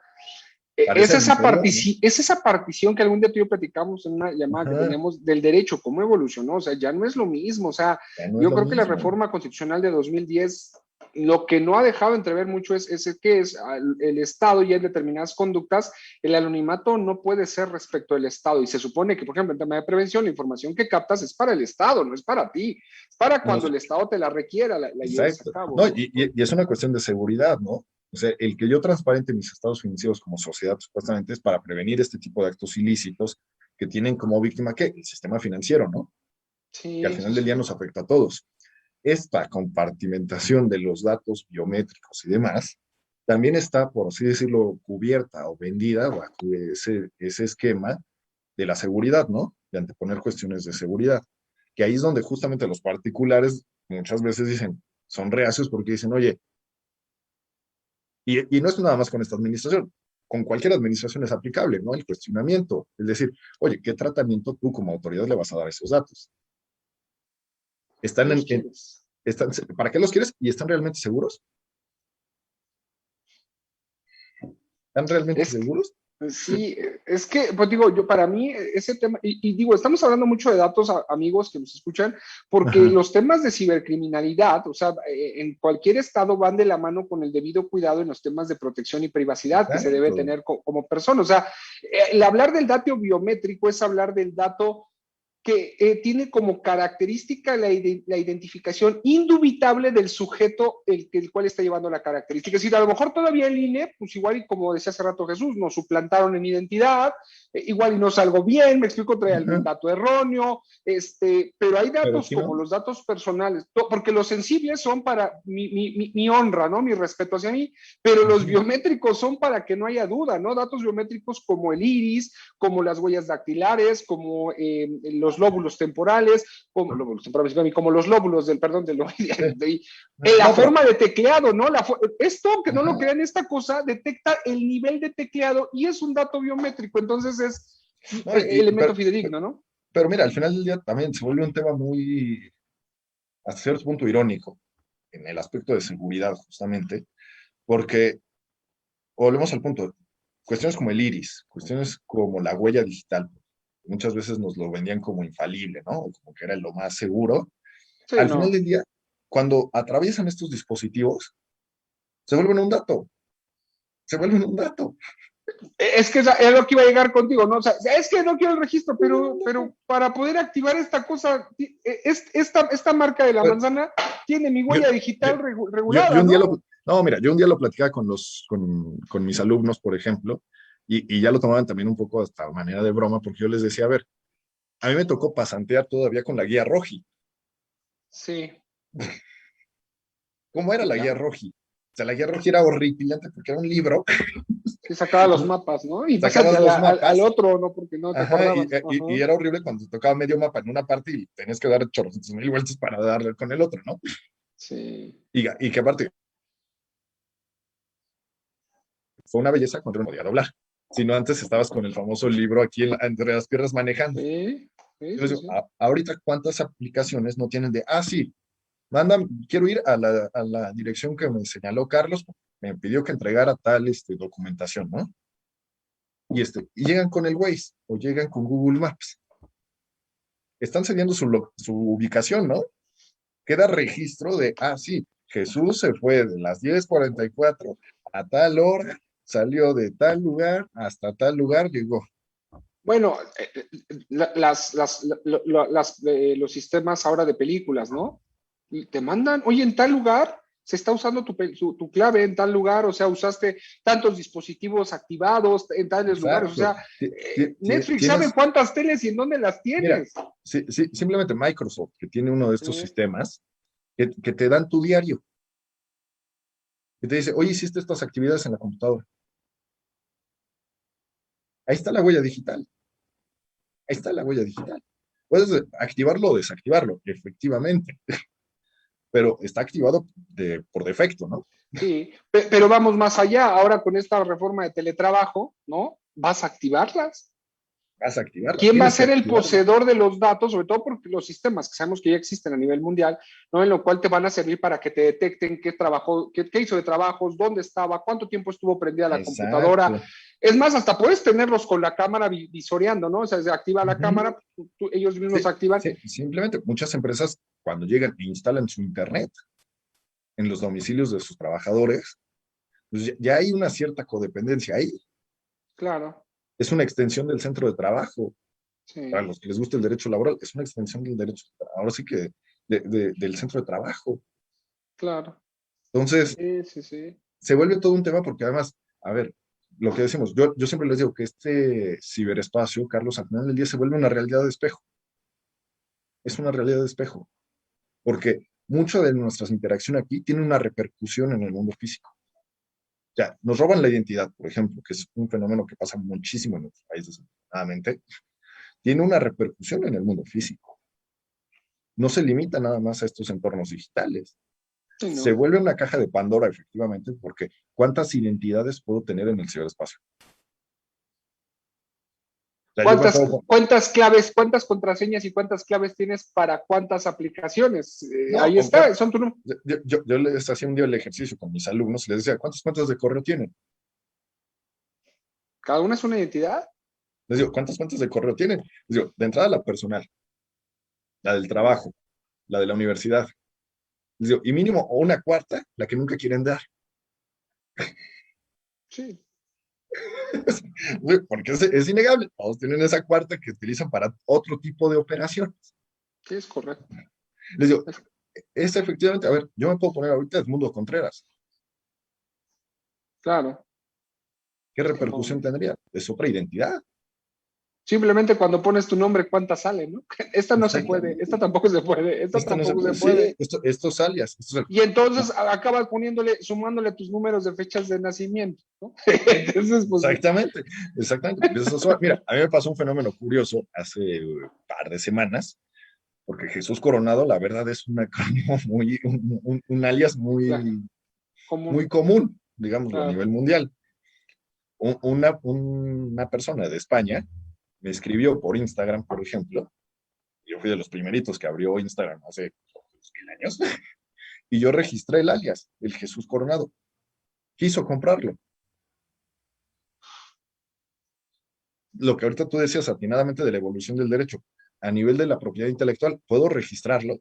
Parece al interior, ¿no? es esa partición que algún día tú y yo platicamos en una llamada que Ajá, teníamos del derecho, cómo evolucionó, o sea, ya no es lo mismo, o sea, ya no es yo lo creo que la mismo. reforma constitucional de 2010 lo que no ha dejado entrever mucho es que es el Estado y en determinadas conductas, el anonimato no puede ser respecto al Estado y se supone que, por ejemplo, en tema de prevención, la información que captas es para el Estado, no es para ti, es para No, cuando el Estado te la requiera, la lleves a exacto. cabo, No, ¿no? y es una cuestión de seguridad, ¿no? O sea, el que yo transparente mis estados financieros como sociedad, supuestamente, es para prevenir este tipo de actos ilícitos que tienen como víctima, ¿qué? El sistema financiero, ¿no? Que al Sí, sí, final del día sí. nos afecta a todos. Esta compartimentación de los datos biométricos y demás también está, por así decirlo, cubierta o vendida bajo ese esquema de la seguridad, ¿no? De anteponer cuestiones de seguridad. Que ahí es donde justamente los particulares muchas veces dicen, son reacios porque dicen, oye, y no es nada más con esta administración, con cualquier administración es aplicable, ¿no? El cuestionamiento, es decir, oye, ¿qué tratamiento tú como autoridad le vas a dar a esos datos? ¿Están Los quieres. ¿Para qué los quieres? ¿Y están realmente seguros? ¿Están realmente Es seguros? Sí, es que, pues digo, yo para mí ese tema, y digo, estamos hablando mucho de datos, amigos que nos escuchan, porque Ajá, los temas de cibercriminalidad, o sea, en cualquier estado van de la mano con el debido cuidado en los temas de protección y privacidad que se debe exacto. tener como persona. O sea, el hablar del dato biométrico es hablar del dato que tiene como característica la identificación indubitable del sujeto el cual está llevando la característica. Es decir, a lo mejor todavía el INE, pues igual y como decía hace rato Jesús, nos suplantaron en identidad, igual y no salgo bien, me explico, trae algún Ajá, dato erróneo, pero hay pero datos aquí como no. los datos personales, porque los sensibles son para mi honra, ¿no? Mi respeto hacia mí, pero los Ajá, biométricos son para que no haya duda, ¿no? Datos biométricos como el iris, como las huellas dactilares, como los lóbulos temporales, como los lóbulos del, perdón, del sí. la No, pero, forma de tecleado, ¿no? Esto, aunque no lo ajá, crean, esta cosa detecta el nivel de tecleado y es un dato biométrico, entonces es no, elemento fidedigno, ¿no? pero mira, al final del día también se vuelve un tema muy, hasta cierto punto, irónico, en el aspecto de seguridad, justamente, porque volvemos al punto, cuestiones como el iris, cuestiones como la huella digital, muchas veces nos lo vendían como infalible, ¿no? Como que era lo más seguro. Sí, Al final no. del día, cuando atraviesan estos dispositivos, se vuelven un dato, se vuelven un dato. Es que es lo que iba a llegar contigo, ¿no? O sea, es que no quiero el registro, pero para poder activar esta cosa, esta marca de la manzana tiene mi Yo, huella yo, digital yo regulada, un día ¿no? no, mira, yo un día lo platicaba con mis alumnos, por ejemplo, y ya lo tomaban también un poco hasta manera de broma, porque yo les decía, a ver, a mí me tocó pasantear todavía con la guía Roji. Sí, ¿Cómo era sí, la guía claro. Roji? O sea, la guía Roji era horripilante porque era un libro, Sí, sacaba los mapas, ¿no? Y pásate sacabas los al mapas, otro, ¿no? Porque no te ajá, acordabas. Ajá. y era horrible cuando te tocaba medio mapa en una parte y tenías que dar chorros mil vueltas para darle con el otro, ¿no? Sí. Y que aparte fue una belleza cuando no podía doblar. Si no, antes estabas con el famoso libro aquí entre las piernas manejando. Sí. Sí, Yo les sí, digo, sí. ahorita cuántas aplicaciones no tienen de, sí, quiero ir a la dirección que me señaló Carlos, me pidió que entregara tal documentación, ¿no? Y llegan con el Waze o llegan con Google Maps. Están cediendo su ubicación, ¿no? Queda registro de, sí, Jesús se fue de las 10:44 a tal hora, salió de tal lugar hasta tal lugar, llegó. Bueno, los sistemas ahora de películas, ¿no? Y te mandan, oye, en tal lugar se está usando tu clave en tal lugar, o sea, usaste tantos dispositivos activados en tales lugares, o Exacto. sea, Netflix sabe Tienes, cuántas teles y en dónde las mira, tienes. simplemente Microsoft, que tiene uno de estos Eh, sistemas, que te dan tu diario, que te dice, oye, hiciste estas actividades en la computadora. Ahí está la huella digital. Ahí está la huella digital. Puedes activarlo o desactivarlo, efectivamente, pero está activado por defecto, ¿no? sí, pero vamos más allá, ahora con esta reforma de teletrabajo, ¿no? ¿Vas a activarlas? Vas a activarla, ¿Quién va a tienes que ser el activarla. poseedor de los datos, sobre todo porque los sistemas que sabemos que ya existen a nivel mundial, ¿no? En lo cual te van a servir para que te detecten qué trabajó, qué hizo de trabajos, dónde estaba, cuánto tiempo estuvo prendida la computadora. Exacto. Es más, hasta puedes tenerlos con la cámara visoreando, ¿no? O sea, se activa la Ujú. cámara, ellos mismos Sí, activan. sí, simplemente muchas empresas cuando llegan e instalan su internet en los domicilios de sus trabajadores, pues ya hay una cierta codependencia ahí. Claro, Es una extensión del centro de trabajo. Para sí, los que les gusta el derecho laboral, es una extensión del derecho, ahora sí que del centro de trabajo. claro. Entonces, Sí, sí, sí. se vuelve todo un tema porque además, a ver, lo que decimos, yo siempre les digo que este ciberespacio, Carlos, al final del día se vuelve una realidad de espejo. Es una realidad de espejo, porque mucha de nuestras interacciones aquí tiene una repercusión en el mundo físico. Ya, nos roban la identidad, por ejemplo, que es un fenómeno que pasa muchísimo en nuestros países, desafortunadamente, tiene una repercusión en el mundo físico. No se limita nada más a estos entornos digitales. Sí, Se ¿no? vuelve una caja de Pandora, efectivamente, porque ¿cuántas identidades puedo tener en el ciberespacio? O sea, yo me ¿Cuántas, puedo... cuántas claves, cuántas contraseñas y cuántas claves tienes para cuántas aplicaciones? No, Ahí está, son tu número. yo les hacía un día el ejercicio con mis alumnos y les decía, ¿cuántas cuentas de correo tienen? Cada una es una identidad. Les digo, ¿cuántas cuentas de correo tienen? Les digo, de entrada la personal, la del trabajo, la de la universidad. Les digo, y mínimo una cuarta, la que nunca quieren dar. Sí, Porque es innegable. Todos tienen esa cuarta que utilizan para otro tipo de operaciones. sí, es correcto. Les digo, Es- es efectivamente, a ver, yo me puedo poner ahorita Edmundo Contreras. claro. ¿Qué No. repercusión tendría? Es otra identidad. Simplemente cuando pones tu nombre, ¿cuántas salen, no? Esta no se puede, Exactamente. esta tampoco se puede, esta Esto no se tampoco puede. se Sí, puede. estos alias. Y entonces acabas poniéndole, sumándole tus números de fechas de nacimiento, ¿no? Entonces, pues, Exactamente, exactamente. Empiezas a sumar. Mira, a mí me pasó un fenómeno curioso hace un par de semanas, porque Jesús Coronado, la verdad, es un acrónimo muy, un alias claro, muy, muy común, común, digámoslo, a claro. nivel mundial. Una persona de España me escribió por Instagram, por ejemplo. Yo fui de los primeritos que abrió Instagram hace 1000 años, y yo registré el alias, el Jesús Coronado. Quiso comprarlo. Lo que ahorita tú decías atinadamente de la evolución del derecho, a nivel de la propiedad intelectual, puedo registrarlo,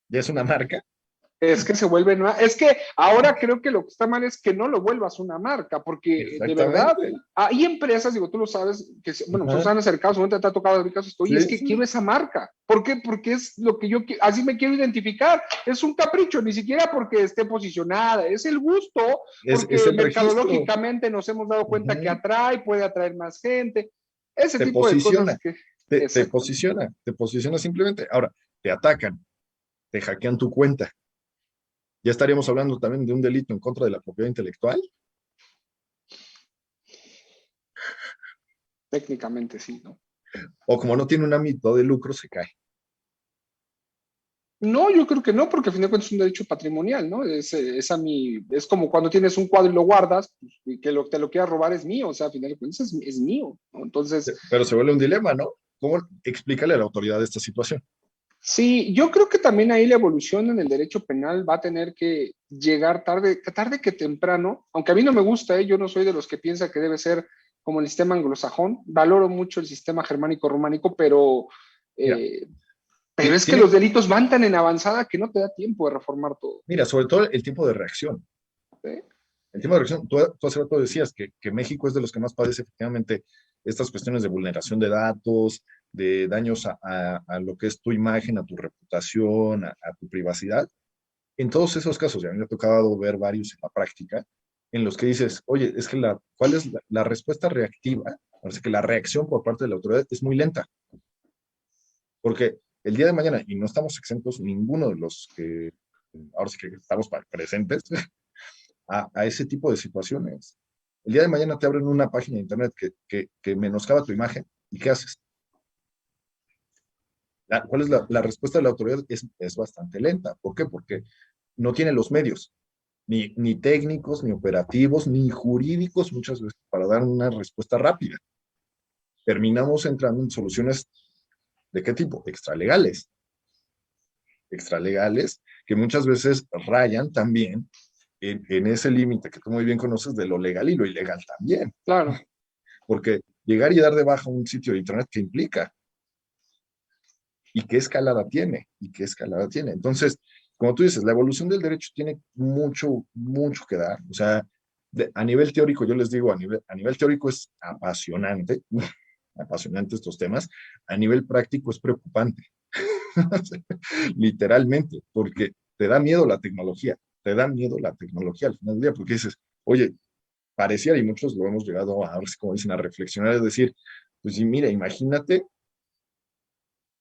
ya es una marca. Es que se vuelve, es que ahora creo que lo que está mal es que no lo vuelvas una marca, porque de verdad Exactamente. hay empresas, digo, tú lo sabes, que bueno, se Ajá. han acercado, según te ha tocado el caso, oye, es Sí, que sí. quiero esa marca. ¿Por qué? Porque es lo que yo, así me quiero identificar. Es un capricho, ni siquiera porque esté posicionada, es el gusto, Es porque el registro. mercadológicamente nos hemos dado cuenta que Ujú. atrae, puede atraer más gente, ese Te tipo de cosas posiciona, que, te exacto. posiciona, te posiciona simplemente. Ahora, te atacan, te hackean tu cuenta. Ya estaríamos hablando también de un delito en contra de la propiedad intelectual. Técnicamente sí, ¿no? O como no tiene un ámbito de lucro, se cae. No, yo creo que no, porque al final de cuentas es un derecho patrimonial, ¿no? Es como cuando tienes un cuadro y lo guardas, pues, y que te lo quieras robar es mío, o sea, al final de cuentas es mío, ¿no? Entonces, Pero se vuelve un dilema, ¿no? ¿Cómo explícale a la autoridad esta situación? sí, yo creo que también ahí la evolución en el derecho penal va a tener que llegar tarde que temprano, aunque a mí no me gusta, ¿eh? Yo no soy de los que piensa que debe ser como el sistema anglosajón, valoro mucho el sistema germánico-románico, Mira, eh, pero es que tiene, los delitos van tan en avanzada que no te da tiempo de reformar todo. mira, sobre todo el tiempo de reacción. ¿Eh? El tiempo de reacción, tú hace rato decías que México es de los que más padece efectivamente estas cuestiones de vulneración de datos, de daños a lo que es tu imagen, a tu reputación, a tu privacidad. En todos esos casos, ya me ha tocado ver varios en la práctica, en los que dices, oye, es que ¿cuál es la respuesta reactiva? Parece que la reacción por parte de la autoridad es muy lenta, porque el día de mañana, y no estamos exentos ninguno de los que ahora sí que estamos presentes a ese tipo de situaciones. El día de mañana te abren una página de internet que menoscaba tu imagen, ¿y qué haces? ¿Cuál es la respuesta de la autoridad? Es bastante lenta. ¿Por qué? Porque no tiene los medios, ni técnicos, ni operativos, ni jurídicos muchas veces para dar una respuesta rápida. Terminamos entrando en soluciones de qué tipo? Extralegales. Extralegales que muchas veces rayan también en ese límite que tú muy bien conoces de lo legal y lo ilegal también. Claro. Porque llegar y dar de baja un sitio de internet que implica y qué escalada tiene y qué escalada tiene. Entonces, como tú dices, la evolución del derecho tiene mucho, mucho que dar. O sea, a nivel teórico, yo les digo, a nivel teórico es apasionante, apasionante estos temas. A nivel práctico es preocupante, literalmente, porque te da miedo la tecnología, te da miedo la tecnología al final del día, porque dices, oye, pareciera, y muchos lo hemos llegado a, como dicen, a reflexionar, es decir, pues sí, mira, imagínate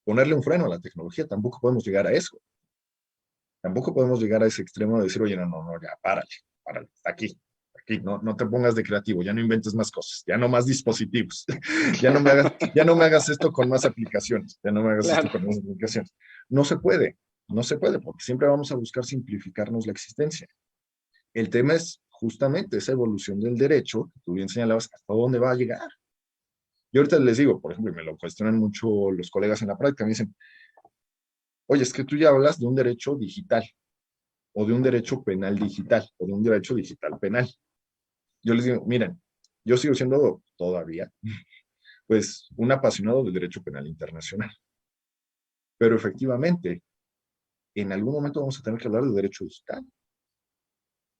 ponerle un freno a la tecnología, tampoco podemos llegar a eso, tampoco podemos llegar a ese extremo de decir, oye, no, no, no, ya, párale, párale, aquí, no, no te pongas de creativo, ya no inventes más cosas, ya no más dispositivos, ya no me hagas esto con más aplicaciones, ya no me hagas esto Claro. con más aplicaciones. No se puede, no se puede, porque siempre vamos a buscar simplificarnos la existencia. El tema es justamente esa evolución del derecho, que tú bien señalabas, hasta dónde va a llegar. Yo ahorita les digo, por ejemplo, y me lo cuestionan mucho los colegas en la práctica, me dicen, oye, es que tú ya hablas de un derecho digital, o de un derecho penal digital, o de un derecho digital penal. Yo les digo, miren, yo sigo siendo todavía, pues, un apasionado del derecho penal internacional, pero efectivamente, en algún momento vamos a tener que hablar de derecho digital.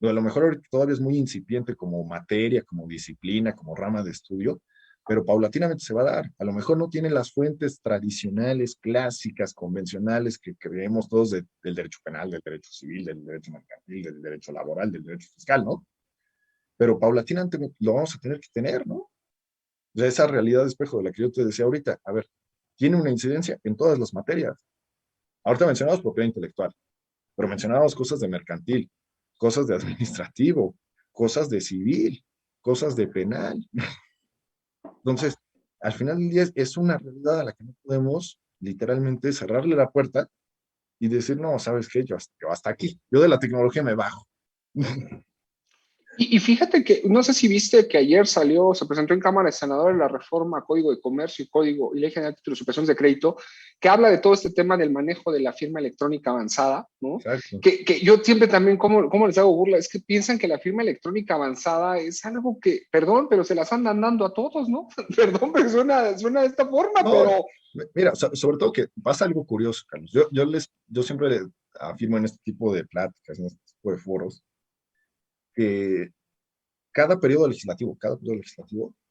A lo mejor ahorita todavía es muy incipiente como materia, como disciplina, como rama de estudio, pero paulatinamente se va a dar. A lo mejor no tiene las fuentes tradicionales, clásicas, convencionales que creemos todos del derecho penal, del derecho civil, del derecho mercantil, del derecho laboral, del derecho fiscal, ¿no? Pero paulatinamente lo vamos a tener que tener, ¿no? O sea, esa realidad de espejo de la que yo te decía ahorita, a ver, tiene una incidencia en todas las materias. Ahorita mencionamos propiedad intelectual, pero mencionábamos cosas de mercantil, cosas de administrativo, cosas de civil, cosas de penal. Entonces, al final del día es una realidad a la que no podemos literalmente cerrarle la puerta y decir, no, ¿sabes qué? Yo hasta aquí, yo de la tecnología me bajo. Y fíjate que, no sé si viste que ayer se presentó en Cámara de Senadores la reforma a Código de Comercio y Ley General de Títulos y Operaciones de Crédito, que habla de todo este tema del manejo de la firma electrónica avanzada, ¿no? Exacto. Que yo siempre también, ¿cómo les hago burla? Es que piensan que la firma electrónica avanzada es algo que, perdón, pero se las andan dando a todos, ¿no? Perdón, pero suena de esta forma, No, pero mira, sobre todo que pasa algo curioso, Carlos. Yo siempre afirmo en este tipo de pláticas, en este tipo de foros, que cada periodo legislativo,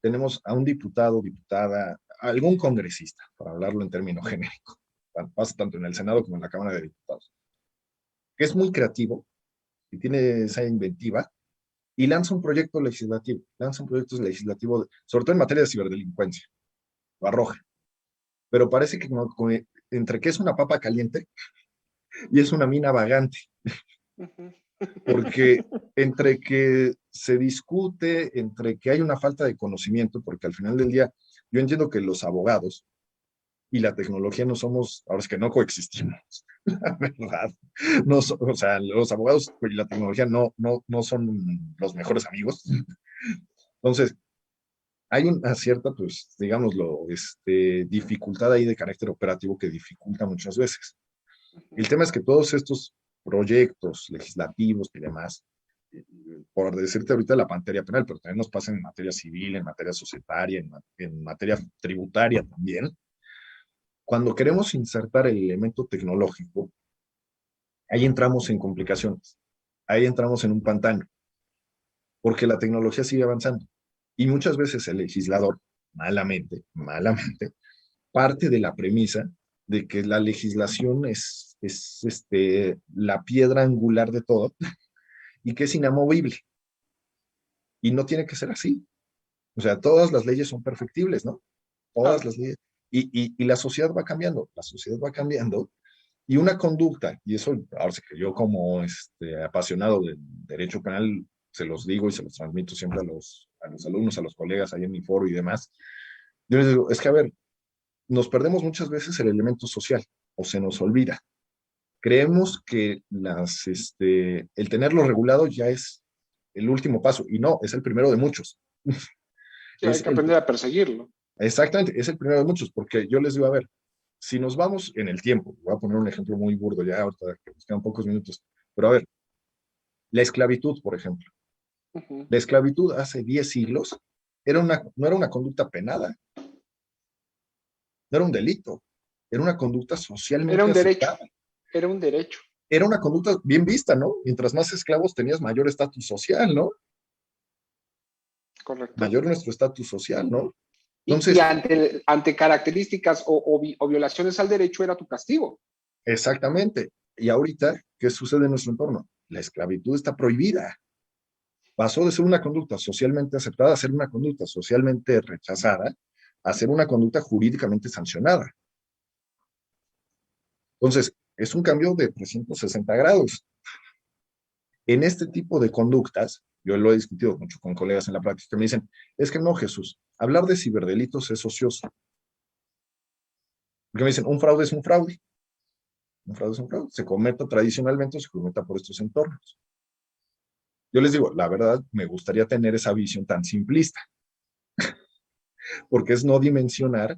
tenemos a un diputado, diputada, algún congresista, para hablarlo en términos genéricos, pasa tanto en el Senado como en la Cámara de Diputados, que es muy creativo y tiene esa inventiva y lanza un proyecto legislativo, sobre todo en materia de ciberdelincuencia, lo arroja, pero parece que entre que es una papa caliente y es una mina vagante, porque entre que se discute, entre que hay una falta de conocimiento, porque al final del día yo entiendo que los abogados y la tecnología no somos, ahora es que no coexistimos, la verdad. No, o sea, los abogados y la tecnología no son los mejores amigos. Entonces, hay una cierta, pues, digámoslo, dificultad ahí de carácter operativo que dificulta muchas veces. El tema es que todos estos proyectos legislativos y demás, eh, por decirte ahorita la materia penal, pero también nos pasa en materia civil, en materia societaria, en materia tributaria también. Cuando queremos insertar el elemento tecnológico, ahí entramos en complicaciones, ahí entramos en un pantano, porque la tecnología sigue avanzando. Y muchas veces el legislador, malamente, parte de la premisa de que la legislación es la piedra angular de todo y que es inamovible. Y no tiene que ser así. O sea, todas las leyes son perfectibles, ¿no? Todas Claro. las leyes. Y la sociedad va cambiando, la sociedad va cambiando. Y una conducta, y eso ahora sí que yo como apasionado del derecho penal se los digo y se los transmito siempre a los alumnos, a los colegas ahí en mi foro y demás, yo les digo, es que a ver, nos perdemos muchas veces el elemento social o se nos olvida. Creemos que el tenerlo regulado ya es el último paso y no, es el primero de muchos. Sí, hay Es que el, aprender a perseguirlo. exactamente, es el primero de muchos, porque yo les digo, a ver, si nos vamos en el tiempo, voy a poner un ejemplo muy burdo ya, ahorita que nos quedan pocos minutos, pero a ver, la esclavitud, por ejemplo. Ujú. La esclavitud hace 10 siglos no era una conducta penada, no era un delito, era una conducta Era socialmente un derecho, aceptada. era un derecho, Era una conducta bien vista, ¿no? Mientras más esclavos tenías, mayor estatus social, ¿no? correcto. Mayor nuestro estatus social, ¿no? Y Entonces, ante características o violaciones al derecho era tu castigo. exactamente. Y ahorita, ¿qué sucede en nuestro entorno? La esclavitud está prohibida. Pasó de ser una conducta socialmente aceptada a ser una conducta socialmente rechazada, a ser una conducta jurídicamente sancionada. Entonces, es un cambio de 360 grados. En este tipo de conductas, yo lo he discutido mucho con colegas en la práctica, me dicen, es que no, Jesús, hablar de ciberdelitos es ocioso. Porque me dicen, un fraude es un fraude, se cometa tradicionalmente o se cometa por estos entornos. Yo les digo, la verdad, me gustaría tener esa visión tan simplista, porque es no dimensionar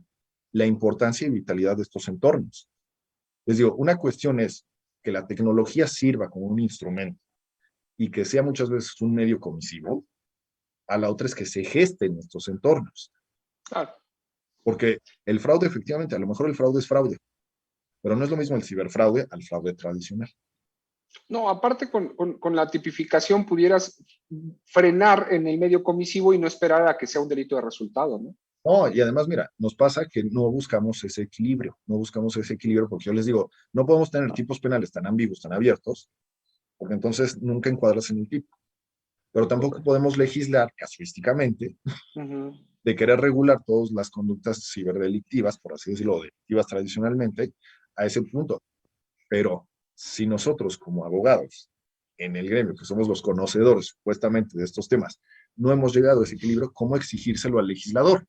la importancia y vitalidad de estos entornos. Les digo, una cuestión es que la tecnología sirva como un instrumento y que sea muchas veces un medio comisivo, a la otra es que se gesten estos entornos. Claro. Porque el fraude, efectivamente, a lo mejor el fraude es fraude, pero no es lo mismo el ciberfraude al fraude tradicional. No, aparte con la tipificación pudieras frenar en el medio comisivo y no esperar a que sea un delito de resultado, ¿no? No, y además, mira, nos pasa que no buscamos ese equilibrio, no buscamos ese equilibrio porque yo les digo, no podemos tener tipos penales tan ambiguos, tan abiertos, porque entonces nunca encuadras en el tipo. Pero tampoco podemos legislar casuísticamente Ujú. de querer regular todas las conductas ciberdelictivas, por así decirlo, delictivas tradicionalmente, a ese punto. Pero si nosotros como abogados en el gremio, que somos los conocedores supuestamente de estos temas, no hemos llegado a ese equilibrio, ¿cómo exigírselo al legislador?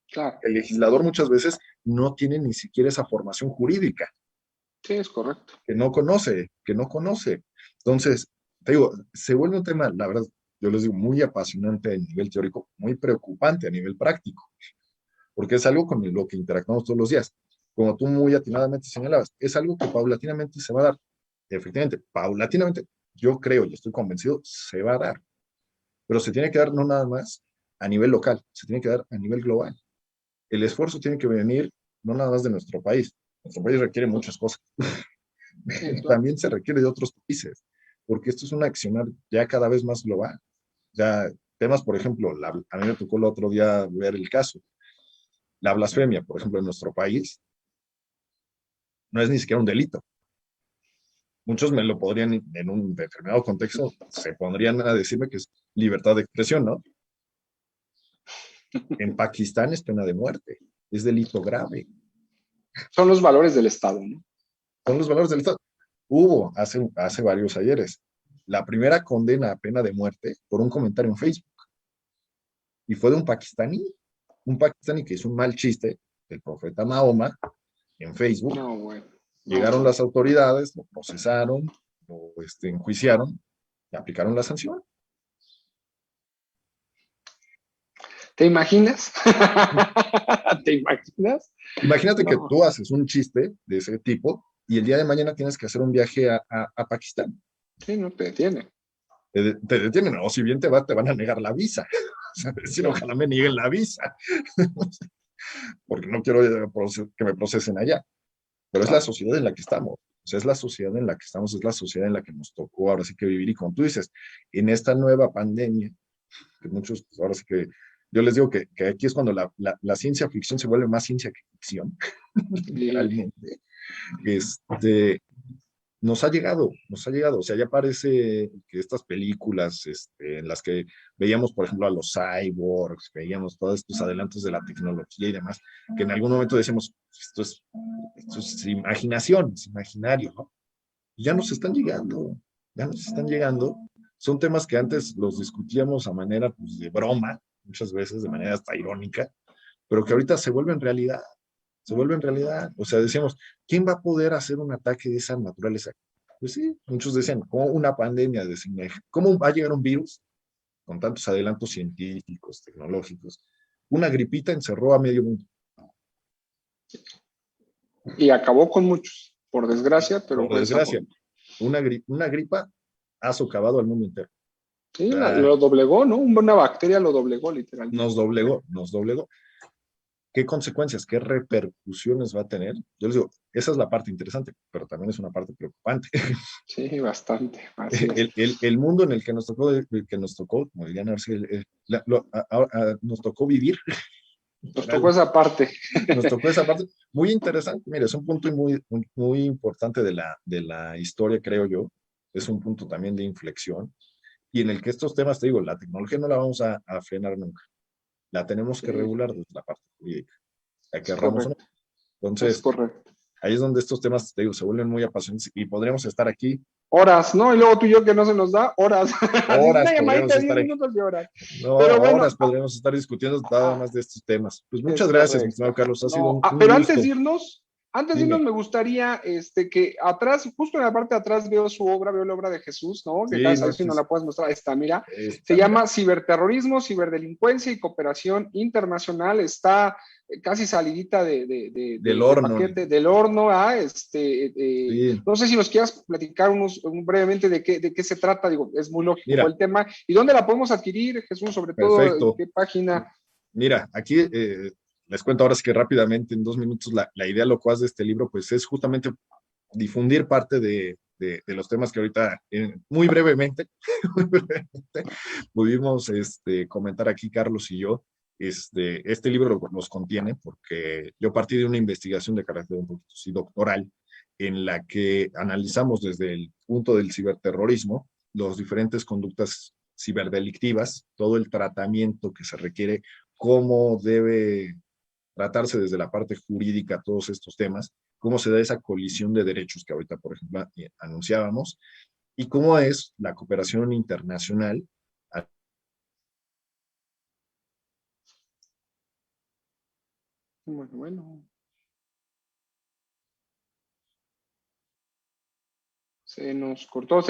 Claro, El legislador muchas veces no tiene ni siquiera esa formación jurídica, sí, es correcto. que no conoce. Entonces, te digo, se vuelve un tema, la verdad, yo les digo, muy apasionante a nivel teórico, muy preocupante a nivel práctico, porque es algo con lo que interactuamos todos los días. Como tú muy atinadamente señalabas, es algo que paulatinamente se va a dar. Efectivamente, paulatinamente, yo creo y estoy convencido, se va a dar, pero se tiene que dar no nada más a nivel local, se tiene que dar a nivel global. El esfuerzo tiene que venir no nada más de nuestro país. Nuestro país requiere muchas cosas. Sí, claro. También se requiere de otros países, porque esto es un accionar ya cada vez más global. Ya temas, por ejemplo, a mí me tocó el otro día ver el caso. La blasfemia, por ejemplo, en nuestro país, no es ni siquiera un delito. Muchos me lo podrían, en un determinado contexto, se pondrían a decirme que es libertad de expresión, ¿no? En Pakistán es pena de muerte, es delito grave. Son los valores del Estado, ¿no? Son los valores del Estado. Hubo hace varios ayeres la primera condena a pena de muerte por un comentario en Facebook y fue de un pakistaní que hizo un mal chiste del profeta Mahoma en Facebook. No, bueno. Llegaron las autoridades, lo procesaron, lo enjuiciaron y aplicaron la sanción. ¿Te imaginas? ¿Te imaginas? Imagínate que No. tú haces un chiste de ese tipo y el día de mañana tienes que hacer un viaje a Pakistán. Sí, no te detiene. Te detienen, o si bien te van a negar la visa. O sea, decir, Claro. ojalá me nieguen la visa, porque no quiero que me procesen allá. Pero es la Claro. sociedad en la que estamos. O sea, es la sociedad en la que estamos, es la sociedad en la que nos tocó ahora sí que vivir. Y como tú dices, en esta nueva pandemia, que muchos, pues ahora sí que yo les digo que aquí es cuando la ciencia ficción se vuelve más ciencia que ficción, Sí. literalmente. Nos ha llegado, o sea, ya parece que estas películas en las que veíamos, por ejemplo, a los cyborgs, veíamos todos estos adelantos de la tecnología y demás, que en algún momento decíamos, esto es imaginación, es imaginario, ¿no? Y ya nos están llegando. Son temas que antes los discutíamos a manera pues, de broma, muchas veces de manera hasta irónica, pero que ahorita se vuelve en realidad. O sea, decíamos, ¿quién va a poder hacer un ataque de esa naturaleza? Pues sí, muchos decían, ¿cómo una pandemia? ¿Cómo va a llegar un virus con tantos adelantos científicos, tecnológicos? Una gripita encerró a medio mundo. Y acabó con muchos, por desgracia, pero Por fue esa desgracia, forma. una gripa ha socavado al mundo entero. Sí, O sea, lo doblegó, ¿no? Una bacteria lo doblegó literalmente. nos doblegó, nos doblegó. ¿Qué consecuencias, qué repercusiones va a tener? Yo les digo, esa es la parte interesante, pero también es una parte preocupante. Sí, bastante, así es. El mundo en el que nos tocó, como dirían, nos tocó vivir, Nos tocó esa parte. nos tocó esa parte muy interesante. Mira, es un punto muy importante de la historia, creo yo. Es un punto también de inflexión y en el que estos temas, te digo, la tecnología no la vamos a frenar nunca. La tenemos que Sí, regular desde la parte jurídica, la es querramos o no. correcto, es Entonces, correcto. ahí es donde estos temas, te digo, se vuelven muy apasionantes y podríamos estar aquí Horas, ¿no? Y luego tú y yo que no se nos da, horas. Así horas, una llamadita podríamos de 10 estar aquí. minutos de horas. No, Pero bueno, horas podríamos estar discutiendo nada más de estos temas. Pues es muchas gracias, mi estimado correcto. Carlos. Ha sido No, un pero gusto. antes de irnos Dime. me gustaría que atrás, justo en la parte de atrás veo su obra, veo la obra de Jesús, ¿no? Que Sí, cada no, vez si no la puedes mostrar, está, mira, se mira, llama Ciberterrorismo, Ciberdelincuencia y Cooperación Internacional, está casi salidita del de horno. paquete, del horno, Sí, no sé si nos quieras platicar brevemente de qué se trata, digo, es muy lógico mira, el tema, y dónde la podemos adquirir, Jesús, sobre todo, en perfecto. qué página. Mira, aquí les cuento ahora sí que rápidamente, en 2 minutos, la idea locuaz de este libro, pues es justamente difundir parte de los temas que ahorita, muy brevemente, muy brevemente, pudimos comentar aquí Carlos y yo. Este libro los contiene porque yo partí de una investigación de carácter un poquito sí, doctoral en la que analizamos desde el punto del ciberterrorismo las diferentes conductas ciberdelictivas, todo el tratamiento que se requiere, cómo debe tratarse desde la parte jurídica todos estos temas, cómo se da esa colisión de derechos que ahorita, por ejemplo, anunciábamos, y cómo es la cooperación internacional. Bueno, bueno. Se nos cortó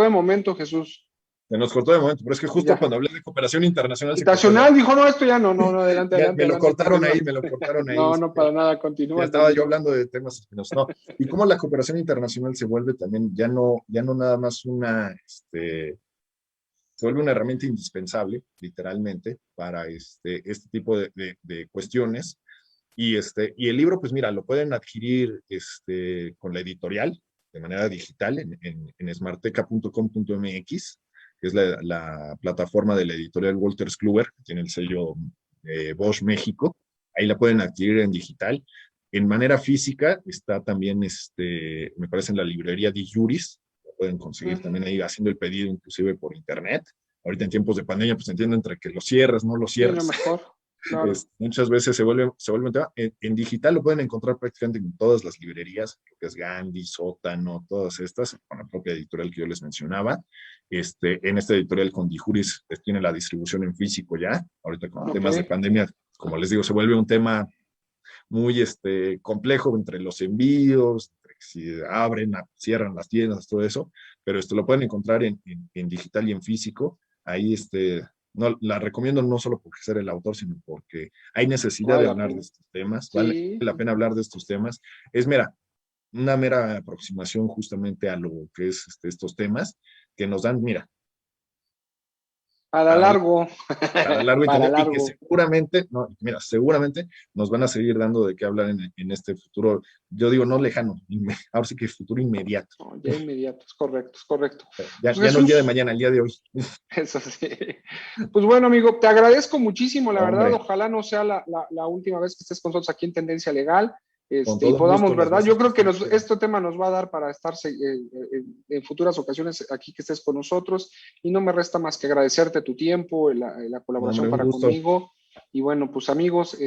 de momento, Jesús. Se nos cortó de momento, pero es que justo Ya. cuando hablé de cooperación internacional se cortó Internacional dijo, no, esto ya no, no, no, adelante, adelante, me lo adelante, cortaron continúa. ahí, me lo cortaron ahí. No, no, para nada, continúa, Ya estaba yo continúa. hablando de temas espinosos. No. Y cómo la cooperación internacional se vuelve también, ya no nada más se vuelve una herramienta indispensable, literalmente, para este tipo de cuestiones. Y el libro, pues mira, lo pueden adquirir con la editorial de manera digital en smarteca.com.mx, que es la plataforma de la editorial Wolters Kluwer, que tiene el sello Bosch México. Ahí la pueden adquirir en digital. En manera física está también, me parece, en la librería Di Juris. Lo pueden conseguir también ahí haciendo el pedido, inclusive por internet. Ahorita en tiempos de pandemia, pues entiendo entre que lo cierres, no lo Sí, lo cierres. mejor, claro. Muchas veces se vuelve un tema. En digital lo pueden encontrar prácticamente en todas las librerías, que es Gandhi, Sótano, todas estas, con la propia editorial que yo les mencionaba. En esta editorial con Dijuris tiene la distribución en físico ya. Ahorita con Ok. temas de pandemia, como les digo, se vuelve un tema muy complejo entre los envíos, entre si abren, cierran las tiendas, todo eso, pero lo pueden encontrar en digital y en físico. Ahí no, la recomiendo no solo porque ser el autor, sino porque hay necesidad Vale de la hablar de pena. estos temas, vale Sí, la pena hablar de estos temas. Es mera, una mera aproximación justamente a lo que es estos temas que nos dan, mira, para para, largo, para largo y para tendido, y que largo. seguramente, no, mira, seguramente nos van a seguir dando de qué hablar en este futuro, yo digo no lejano, ahora sí que futuro inmediato. No, ya inmediato, es correcto, es correcto. Ya, Pues ya no el día de Jesús, mañana, el día de hoy. eso sí. Pues bueno, amigo, te agradezco muchísimo, la verdad. Hombre, Ojalá no sea la última vez que estés con nosotros aquí en Tendencia Legal. con Y todo gusto podamos, las ¿verdad? Yo veces que creo que ustedes quieran. este tema nos va a dar para estar en futuras ocasiones aquí que estés con nosotros. Y no me resta más que agradecerte tu tiempo, la colaboración Hombre, un para gusto. conmigo. Y bueno, pues amigos,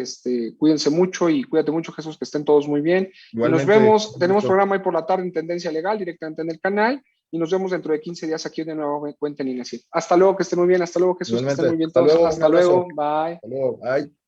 cuídense mucho y cuídate mucho, Jesús, que estén todos muy bien. Y nos Igualmente, vemos, un tenemos gusto. programa hoy por la tarde en Tendencia Legal, directamente en el canal. Y nos vemos dentro de 15 días aquí de nuevo cuenta en Inacid. Hasta luego, que estén muy bien. Hasta luego, Jesús, que estén Igualmente, muy bien hasta todos. luego, un Hasta abrazo. luego. Bye. Hasta luego, bye.